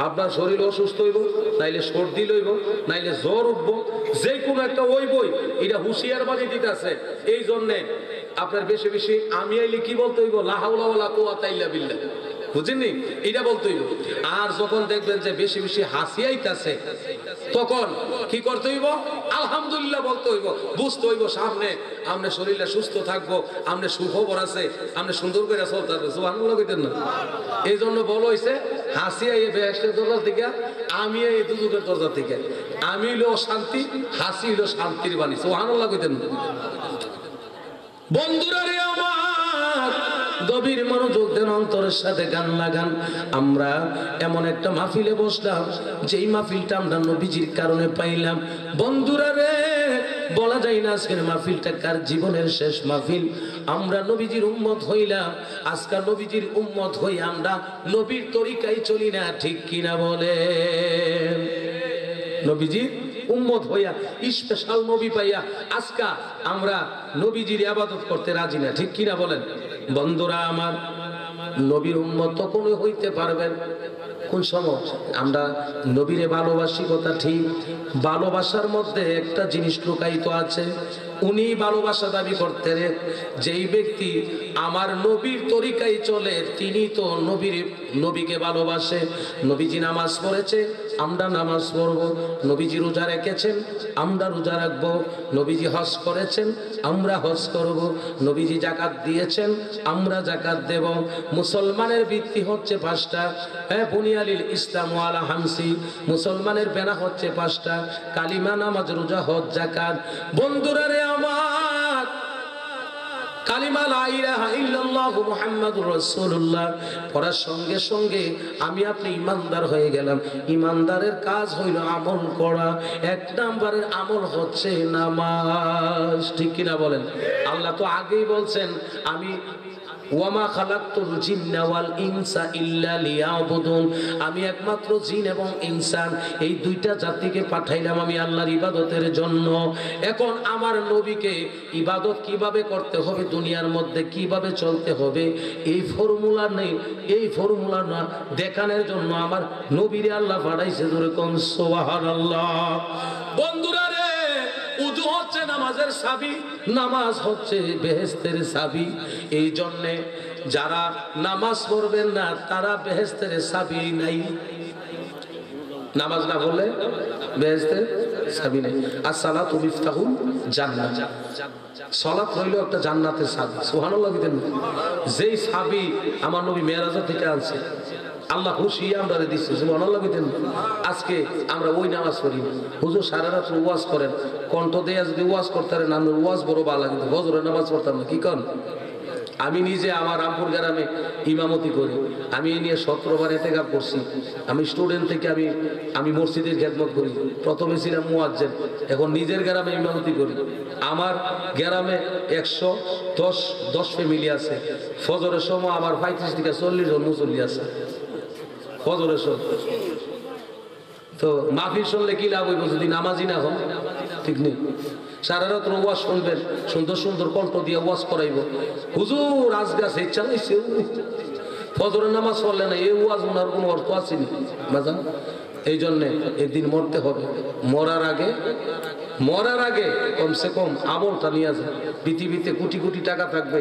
আপনার শরীর অসুস্থ হইব, নাইলে সর্দি লইব, নাইলে জ্বর উঠবো, যে কোনো একটা হইবই। এটা হুঁশিয়ার বাণী দিতেছে। এই জন্যে আপনার বেশি বেশি আমি আইলে কি বলতে হইব? লা হাওলা ওয়ালা কুওয়াতা ইল্লা বিল্লাহ, বুঝেননি? এটা বলতে হইব। আর যখন দেখবেন যে বেশি বেশি হাসি আইতাছে, তখন কি করতে হইব? আলহামদুলিল্লাহ বলতে হইব। বুঝতে হইব সামনে আমরা শরীরটা সুস্থ থাকবো, আমরা সুখবর আছে, আমরা সুন্দর করে চলতে পারবো। সুবহানাল্লাহ কইতেন না? এই জন্য বলা হয়েছে হাসি আই বেহেশতের দরজা থেকে, আমি এই দুজকের দরজা থেকে। আমি হইল শান্তি, হাসি হইল শান্তির বাণী। সুবহানাল্লাহ কইতেন না? বন্ধুরা রে আমার, গভীর মনোযোগ দেন, অন্তরের সাথে গান লাগান। আমরা এমন একটা মাহফিলে বসলাম, যেই মাহফিলটা আমরা নবীজির কারণে পাইলাম। বন্ধুরা রে, বলা যায় না আজকের মাহফিলটা কার জীবনের শেষ মাহফিল। আমরা নবীজির উম্মত হইলাম, আজকাল নবীজির উম্মত হই আমরা নবীর তরিকায় চলি না, ঠিক কিনা বলে? নবীজি উম্মত হইয়া স্পেশাল নবী পাইয়া আজকা আমরা নবীজির ইবাদত করতে রাজি না, ঠিক কিনা বলেন? বন্ধুরা আমার, নবীর উম্মত তখনই হইতে পারবেন কোন সময় আমরা নবীরে ভালোবাসি, কথা ঠিক। ভালোবাসার মধ্যে একটা জিনিস লুকায়িত আছে। উনি ভালোবাসা দাবি করতেন, যেই ব্যক্তি আমার নবীর তরিকায় চলে তিনি তো নবীকে ভালোবাসে। নবীজি নামাজ পড়েছে, আমরা নামাজ পড়ব। নবীজি রোজা রেখেছেন, আমরা রোজা রাখবো। নবীজি হজ করেছেন, আমরা হজ করব। নবীজি যাকাত দিয়েছেন, আমরা যাকাত দেব। মুসলমানের ভিত্তি হচ্ছে 5টা। হ্যাঁ, বুনিয়ালিল ইসলাম আলা হামসি, মুসলমানের বেনা হচ্ছে 5টা: কালিমা, নামাজ, রোজা, হজ, যাকাত। বন্ধুরা রে আমার, কালিমা লা ইলাহা ইল্লাল্লাহ মুহাম্মাদুর রাসূলুল্লাহ পড়ার সঙ্গে সঙ্গে আমি আপনি ইমানদার হয়ে গেলাম। ইমানদারের কাজ হইল আমল করা। 1 নম্বরের আমল হচ্ছে নামাজ, ঠিক কিনা বলেন? আল্লাহ তো আগেই বলছেন, আমি ওয়ামা খালাকতুল জিন্না ওয়াল ইনসা ইল্লা লিয়াবুদুন, আমি একমাত্র জিন এবং ইনসান এই 2টা জাতিকে পাঠাইলাম আমি আল্লাহর ইবাদতের জন্য। এখন আমার নবীকে ইবাদত কিভাবে করতে হবে, দুনিয়ার মধ্যে কিভাবে চলতে হবে, এই ফর্মুলা নেই। এই ফর্মুলা না দেখানোর জন্য আমার নবীরে আল্লাহ পাঠাইছে। জোরে কোন সুবহানাল্লাহ। বন্ধুরা রে, উযু হচ্ছে নামাজের চাবি, নামাজ হচ্ছে বেহেশতের চাবি। এই জন্যে যারা নামাজ পড়বেন না তারা বেহেশতের চাবি নাই। নামাজ না পড়লে বেহেশতের চাবি নাই। as-salatu মিফতাহুল জান্নাহ, সালাত হইল একটা জান্নাতের চাবি। সুবহানাল্লাহ বলেন। যেই চাবি আমার নবী মেরাজ থেকে আনছে, আল্লাহ খুশি আমরা দিচ্ছে। সুবহানাল্লাহ বলেন। আজকে আমরা ওই নামাজ পড়ি, হুজুর সারা রাত ওয়াজ করেন, কণ্ঠ দেয়া যদি ওয়াজ করতে পারেন, আমরা ওয়াজ বড় ভালো লাগে, ফজরের নামাজ পড়তাম না। কি কন? আমি নিজে আমার রামপুর গ্রামে ইমামতি করি, আমি এই নিয়ে 17 বার ইতিকাফ করছি। আমি স্টুডেন্ট থেকে আমি মসজিদের খেদমত করি। প্রথমে ছিলাম মুয়াজ্জিন, এখন নিজের গ্রামে ইমামতি করি। আমার গ্রামে 110 ফ্যামিলি আছে। ফজরের সময় আমার 35 থেকে 40 জন মুসল্লি আছে ফজরের সময়। তো মাহফিল শুনলে কি লাভ হইব যদি নামাজি না হন? ঠিক নেই। সারা রাত ওয়াজ শুনবেন, সুন্দর সুন্দর কণ্ঠ দিয়ে ওয়াজ করাইব। হুজুর আজকে আছে ইচ্ছা হইছে, ফজরের নামাজ পড়লে না, এই ওয়াজ ওনার কোনো অর্থ আসেনি বাজান। এই জন্যে একদিন মরতে হবে। মরার আগে কমসে কম আমলটা নিয়ে আসবে। পৃথিবীতে কোটি কোটি টাকা থাকবে,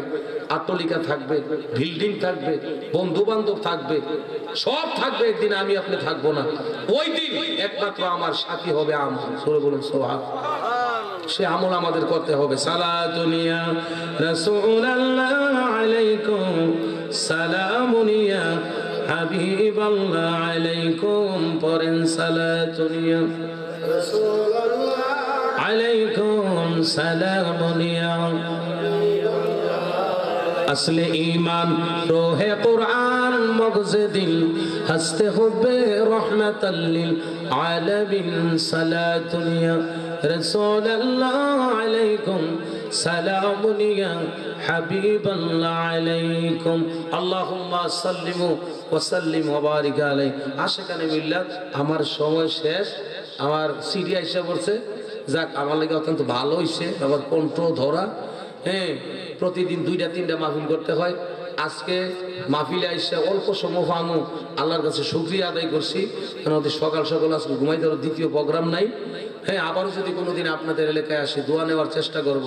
আট্টলিকা থাকবে, বিল্ডিং থাকবে, বন্ধু বান্ধব থাকবে, সব থাকবে, একদিন আমি আপনি থাকবো না। ওই দিন একমাত্র আমার সাথী হবে আমল। সরে বলুন সুবহান। সে আমল আমাদের করতে হবে। সালাতুনিয়া রাসূলুল্লাহ আলাইকুম, সালামুনিয়া হাবিবাল্লাহ আলাইকুম। পড়েন সালাতুনিয়া রাসূলুল্লাহ আলাইকুম, সালামুনিয়া असले ईमान रोहे कुरान मगज़े दिल हस्ते हुब्बे रहमतल लिल आलमीन सलातुनिया रसूलल्लाह अलैकुम सलामुनिया हबीबल्लाह अलैकुम अल्लाहुम्मा सल्लिमु व सल्लिम व बारिक अलैहि आशिकाने मिल्लात আমার সময় শেষ আমার সিডি আইসা পড়ছে যাক আমার লাগে অত্যন্ত ভালো হইছে আমার কণ্ঠ ধরা হ্যাঁ প্রতিদিন 2টা 3টা মাহফিল করতে হয় আজকে মাহফিলে আইসা অল্প সময় পামু আল্লাহর কাছে শুকরিয়া আদায় করছি কারণ সকাল সকাল আজকে ঘুমাইতে দ্বিতীয় প্রোগ্রাম নাই হ্যাঁ আবারও যদি কোনোদিন আপনাদের এলাকায় আসি দোয়া নেওয়ার চেষ্টা করব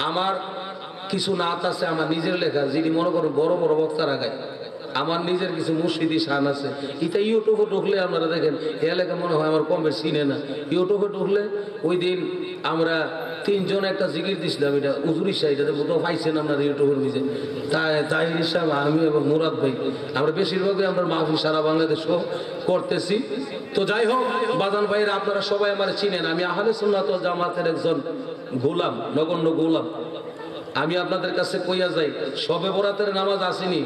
আমার কিছু নাত আছে আমার নিজের লেখা যিনি মনে করেন বড় বড় বক্তারা গায় আমার নিজের কিছু মুর্শিদি শান আছে এটা ইউটিউবে ঢুকলে আপনারা দেখেন এলাকা মনে হয় আমার কমে চিনে না ইউটিউবে ঢুকলে ওই দিন আমরা 3 জন একটা জিকির দিছিলাম এটা উজুরি শাহ এটা বোধহয় পাইছেন আপনারা ইউটিউবের ভিজে তাই হিসাব আমি এবং মুরাদ ভাই আমরা বেশিরভাগই আমরা মাহফিল সারা বাংলাদেশও করতেছি তো যাই হোক বাজান ভাইরা আপনারা সবাই আমার চিনেন আমি আহলে সুন্নাত ওয়াল জামাতের একজন গোলাম নগণ্য গোলাম আমি আপনাদের কাছে কইয়া যাই শবে বরাতের নামাজ আসেনি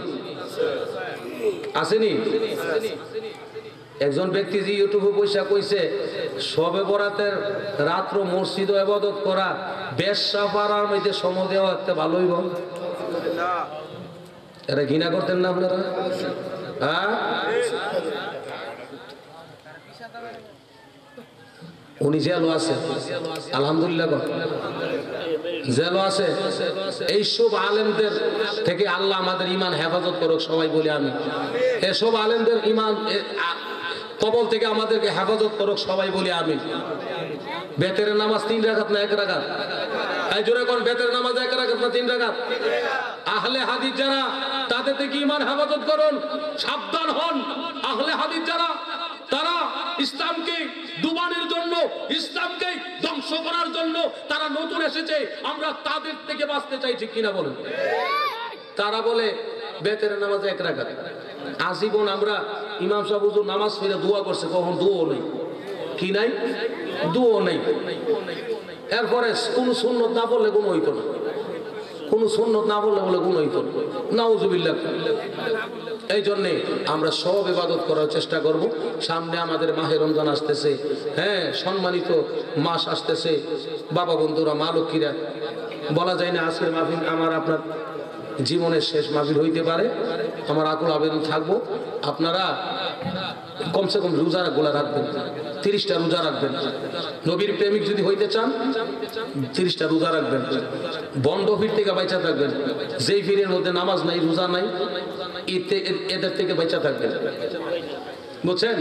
আসেনি একজন ব্যক্তি যে ইউটিউবে পয়সা কইছে শবে বরাতের রাত্র মসজিদ ও ইবাদত করা বেশ্যা পাড়ার মধ্যে সময় দেওয়া একটা ভালো হইব এটা ঘৃণা করতেন না আপনারা হ্যাঁ উনি জেলও আছে আলহামদুলিল্লাহ জেলও আছে এইসব আলেমদের থেকে আল্লাহ আমাদের ঈমান হেফাজত করুক সবাই বলি আমি এসব আলেমদের ঈমান কবল থেকে আমাদেরকে হেফাজত করুক সবাই বলি আমি বেতের নামাজ 3 রাকাত না 1 রাকাত এই জোরে কোন বেতের নামাজ 1 রাকাত না 3 রাকাত আহলে হাদিস যারা তাদের থেকে ঈমান হেফাজত করুন সাবধান হন আহলে হাদিস যারা তারা ইসলামকে ডুবানোর জন্য ইসলামকে ধ্বংস করার জন্য তারা নতুন এসেছে আমরা তাদের থেকে বাঁচতে চাই ঠিক কিনা বলেন তারা বলে বেতের নামাজ 1 রাকাত আজীবন আমরা ইমাম সাহেব হুজুর নামাজ পড়ে দোয়া করছে কখন দোয়া নেই কি নাই দোয়া নেই এরপরে কোন সুন্নত না বললে গুণ হইতো না কোন সুন্নত না বললে বলে গুণ হইতো নাউজুবিল্লাহ এই জন্য আমরা সব ইবাদত করার চেষ্টা করব সামনে আমাদের মাহে রমজান আসতেছে হ্যাঁ সম্মানিত মাস আসতেছে বাবা বন্ধুরা মা লক্ষ্মীরা বলা যায় না আজকের মাহফিল আমার আপনার জীবনের শেষ মাহফিল হইতে পারে আমার আকুল আবেদন থাকবো আপনারা কমসে কম রোজা গোলা রাখবেন 30টা রোজা রাখবেন নবীর প্রেমিক যদি হইতে চান 30টা রোজা রাখবেন বন্ড ফির থেকে বাইচা থাকবেন যেই ফিরের মধ্যে নামাজ নাই রোজা নাই এদের থেকে বাইচা থাকবেন বুঝছেন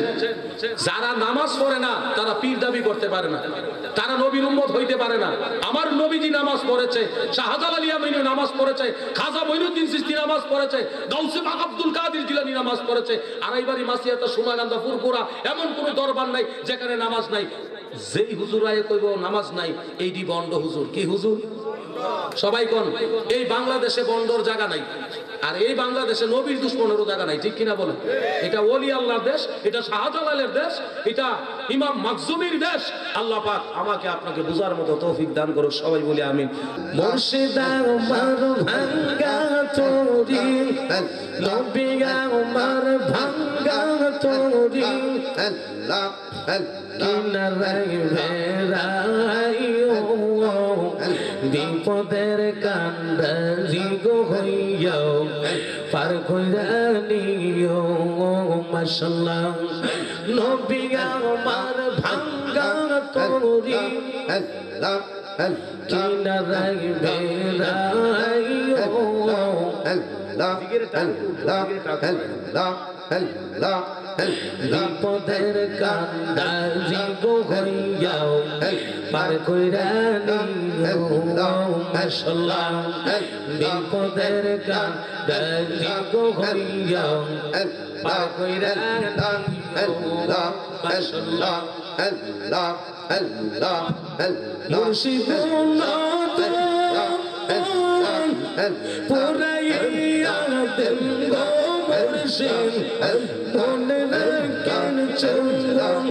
যারা নামাজ পড়ে না তারা পীর দাবি করতে পারে না তারা নবীর উম্মত হইতে পারে না আমার নবীজি নামাজ পড়েছে শাহজালাল আলী আমিনী নামাজ পড়েছে খাজা মঈনুদ্দিন চিশতি নামাজ পড়েছে গাউসে পাক আব্দুল কাদের জিলানী নামাজ পড়েছে আড়াইবাড়ি মাসিয়াতা সুমাগান্দা ফুরফুরা এমন কোন দরবার নাই যেখানে নামাজ নাই যেই হুজুর আয়ে কইব নামাজ নাই এইটি বন্ড হুজুর কি হুজুর সবাই কোন এই বাংলাদেশে বন্ডর জায়গা নাই আর এই বাংলাদেশে নবীর দুশমনেরও জায়গা নাই ঠিক কিনা বলেন এটা ওলি আল্লাহর দেশ এটা শাহজালালের দেশ এটা ইমাম মাকজুমির দেশ আল্লাহ পাক আমাকে আপনাকে বুঝার মতো তৌফিক দান করুক সবাই বলি আমিন মুর্শিদ আমার ভাঙ্গা তোরি নবী আমার ভাঙ্গা তোরি আল্লাহ বিপদের কান্ডারি গো হইয়াও পার কইরা নিও মাশাআল্লাহ নবী আমার ভাঙ্গা তোরি আল্লাহ কিনারাই বেরাইও আল্লাহ আল্লাহ আল্লাহ আল্লাহ বিপদের কান্ডারি গো হইয়াও পার কইরা নিও মাশাআল্লাহ বিপদের কান্ডারি গো হইয়াও পার কইরা নিও মাশাআল্লাহ আল্লাহ আল্লাহ মুর্শিদ পুরাইয়া দেন গো মুর্শিদ মনে রাখেন চুম্বন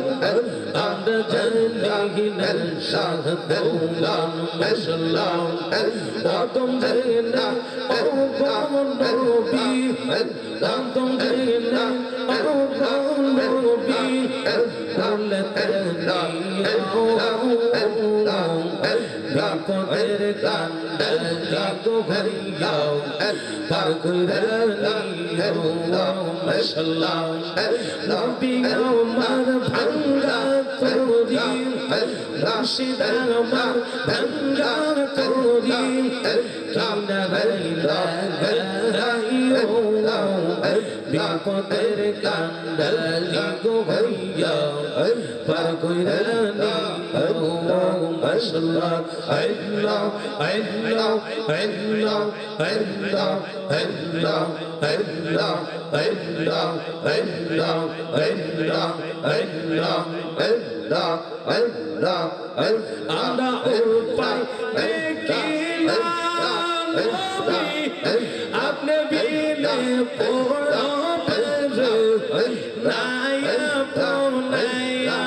আমরা জানি না শাহদৌমান মাশাআল্লাহ আদম দেনা ও নবী আদম দেনা ও নবী বলতে বিপদের কান্ডা গো ভাইয়া পার করে নিও মাশাআল্লাহ নবী আমার ভাঙ্গা তোরি মুর্শিদ আমার ভাঙ্গা তোরি কিনারাই লাগাইও বিপদের কান্ডা গো ভাইয়া পার করে নিও মাশাআল্লাহ আল্লাহ আল্লাহ আল্লাহ আল্লাহ আল্লাহ আল্লাহ আল্লাহ আল্লাহ আল্লাহ আল্লাহ আল্লাহ আল্লাহ আমরা উপায় দেখিলাম আপনি বিলে পড়বে নায়া পোনায়া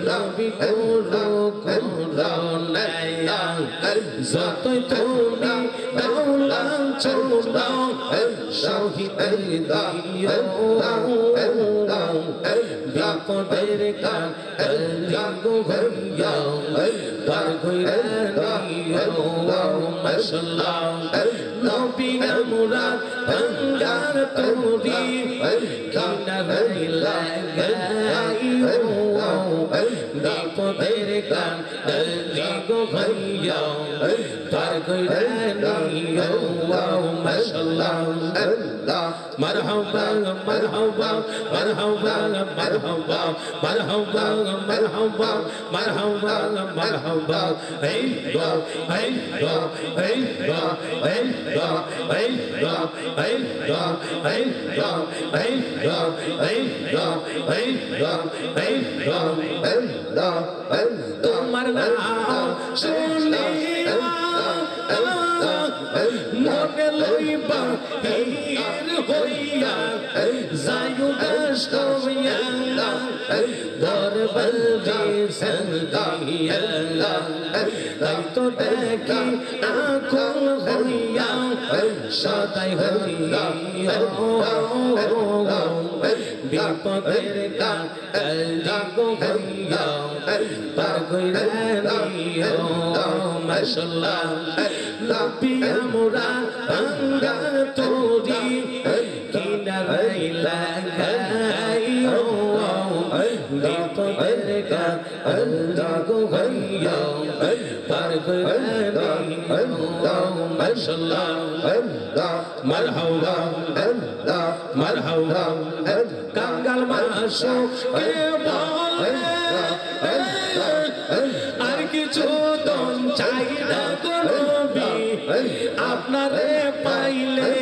নবী গুরু করুণায়া যতই তুমি দৌলাম চুনাও শহীদ দিও বিপদের কান্ডা গো ভাইয়া পার কইরা নিও মাশাআল্লাহ নবী মুরাদ ভাঙ্গার তোরি কিনারাই লাগাইও বিপদের কান্ডা গো ভাইয়া পার কইরা নিও মাশাআল্লাহ মারহাবা মারহাবা মারহাবা মারহাবা মারহাবা মারহাবা মারহাবা মারহাবা এই গো এই গো এই গো এই গো এই গো এই গো এই গো এই গো এই গো এই গো এই গো আল্লাহ তোমার নাম শুনিয়া মনে লইবা হির হইয়া যায়ু কষ্ট হইয়া দরবারে সন্দিয়া তাই তো দেখি আকুল হইয়া সদাই হইয়া বিপদের কান্ডা গো হইয়া পার কইরা নিও মাশাআল্লাহ নবী আমরা ভাঙ্গা তোরি কিনারাই লাগাইও বিপদের কান্ডা গো হইয়া পার কইরা নিও মাশাআল্লাহ মারহাবা মারহাবা কাঙ্গাল মাসো কে বলে আর কিছু দন চাই না নবী আপনারে পাইলে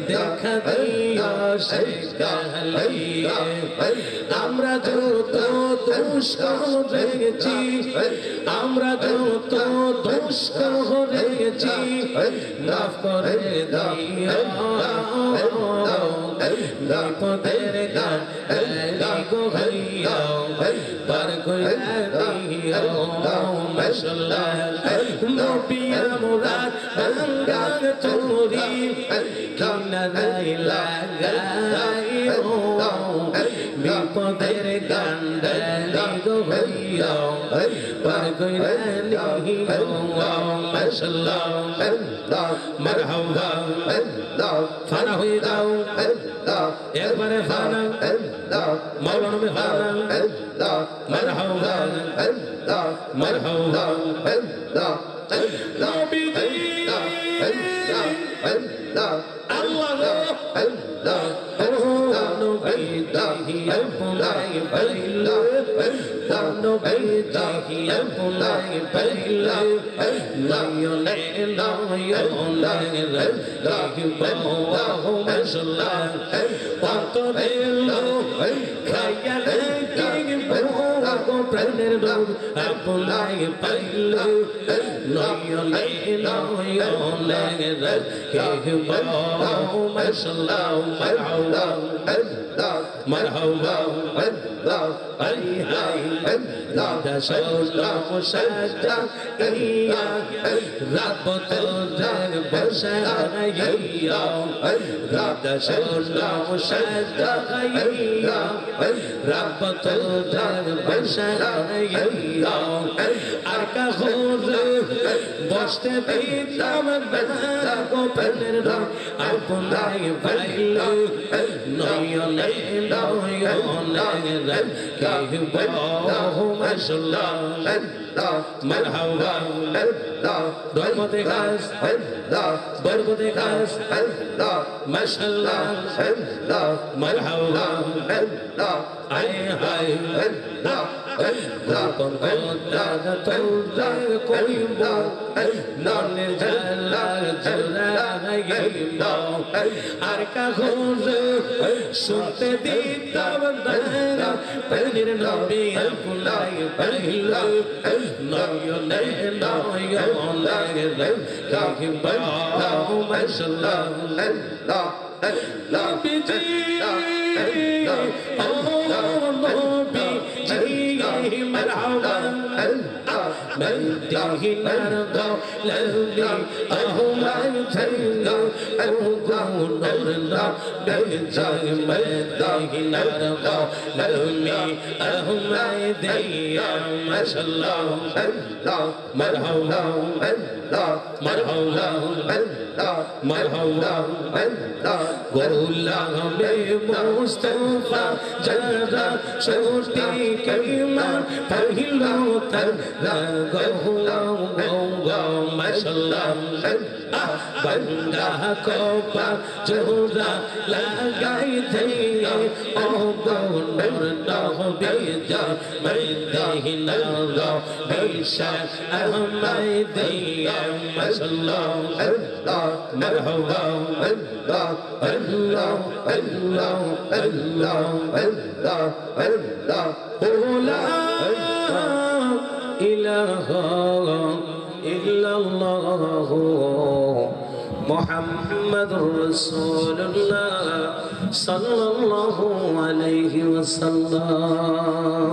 দেখা দিয়া শেষ কালে আমরা যত দোষ করেছি আমরা যত দোষ করেছি মাফ করে দিও বিপদের কান্ডা গো ভাইয়া পার কইরা দিও মাশাআল্লাহ নবী মুরাদ ভাঙ্গা তোরি কিনারাই লাগাইও বিপদের কান্ডা গো ভাইয়া পার কইরা নিও মাশাআল্লাহ মারহাবা ফানা হয়ে যাও একবারে ফানা মাওলানা মে ফানা মারহাবা মারহাবা নবী আল্লাহ নবী দেখিয়া পুলাই পাইলে নবী দেখিয়া পুলাই পাইলে নয়নে নয়নে দেখিবা মাশাআল্লাহ অন্তরে খাইয়া দেখিবা প্রাণের নূর পুলাই পাইলে নয়নে নয়নে দেখিবা মাশাআল্লাহ মারহাবা মারহাবা আল্লাহ হাই হাই দশলো সাজা ইয়া রব তোদের বসাইয়া দশলো সাজা ইয়া রব তোদের বসাইয়া আর কাহর বসতে দিতাম গোপনের আপনাই পাইল নয়নে নয়নে রাখিব মাশাআল্লাহ মারহাবা রহমতে খাস বরকতে খাস মাশাআল্লাহ মারহাবা আয় হায় আর কাগজ শুনতে দিতাম পীর নবী আপনাই পাইল নয়নে নয়নে রাখিব মাশাআল্লাহ নবীজি ও নবীজি মারহাবা মদিনার গৌলবি আহমদ ছিল গুণর নবী মদিনার গৌলবি আহমদ দিয়া মাশাআল্লাহ মারহাবা মারহাবা মারহাবা গোলামে মুস্তাফা যারা ছোটি কলিমা পড়িল তার গো মাশাআল্লাহ বন্দা কো পাজোরা লাগাই দিয়ে ও গোনর নবী যা মদিনা গো বিশা আহমদিয়া মাশাআল্লাহ মারহাবা আল্লাহ আল্লাহ আল্লাহ আল্লাহ আল্লাহ আল্লাহ লা ইলাহা ইল্লাল্লাহ মুহাম্মাদুর রাসূলুল্লাহ সাল্লাল্লাহু আলাইহি ওয়াসাল্লাম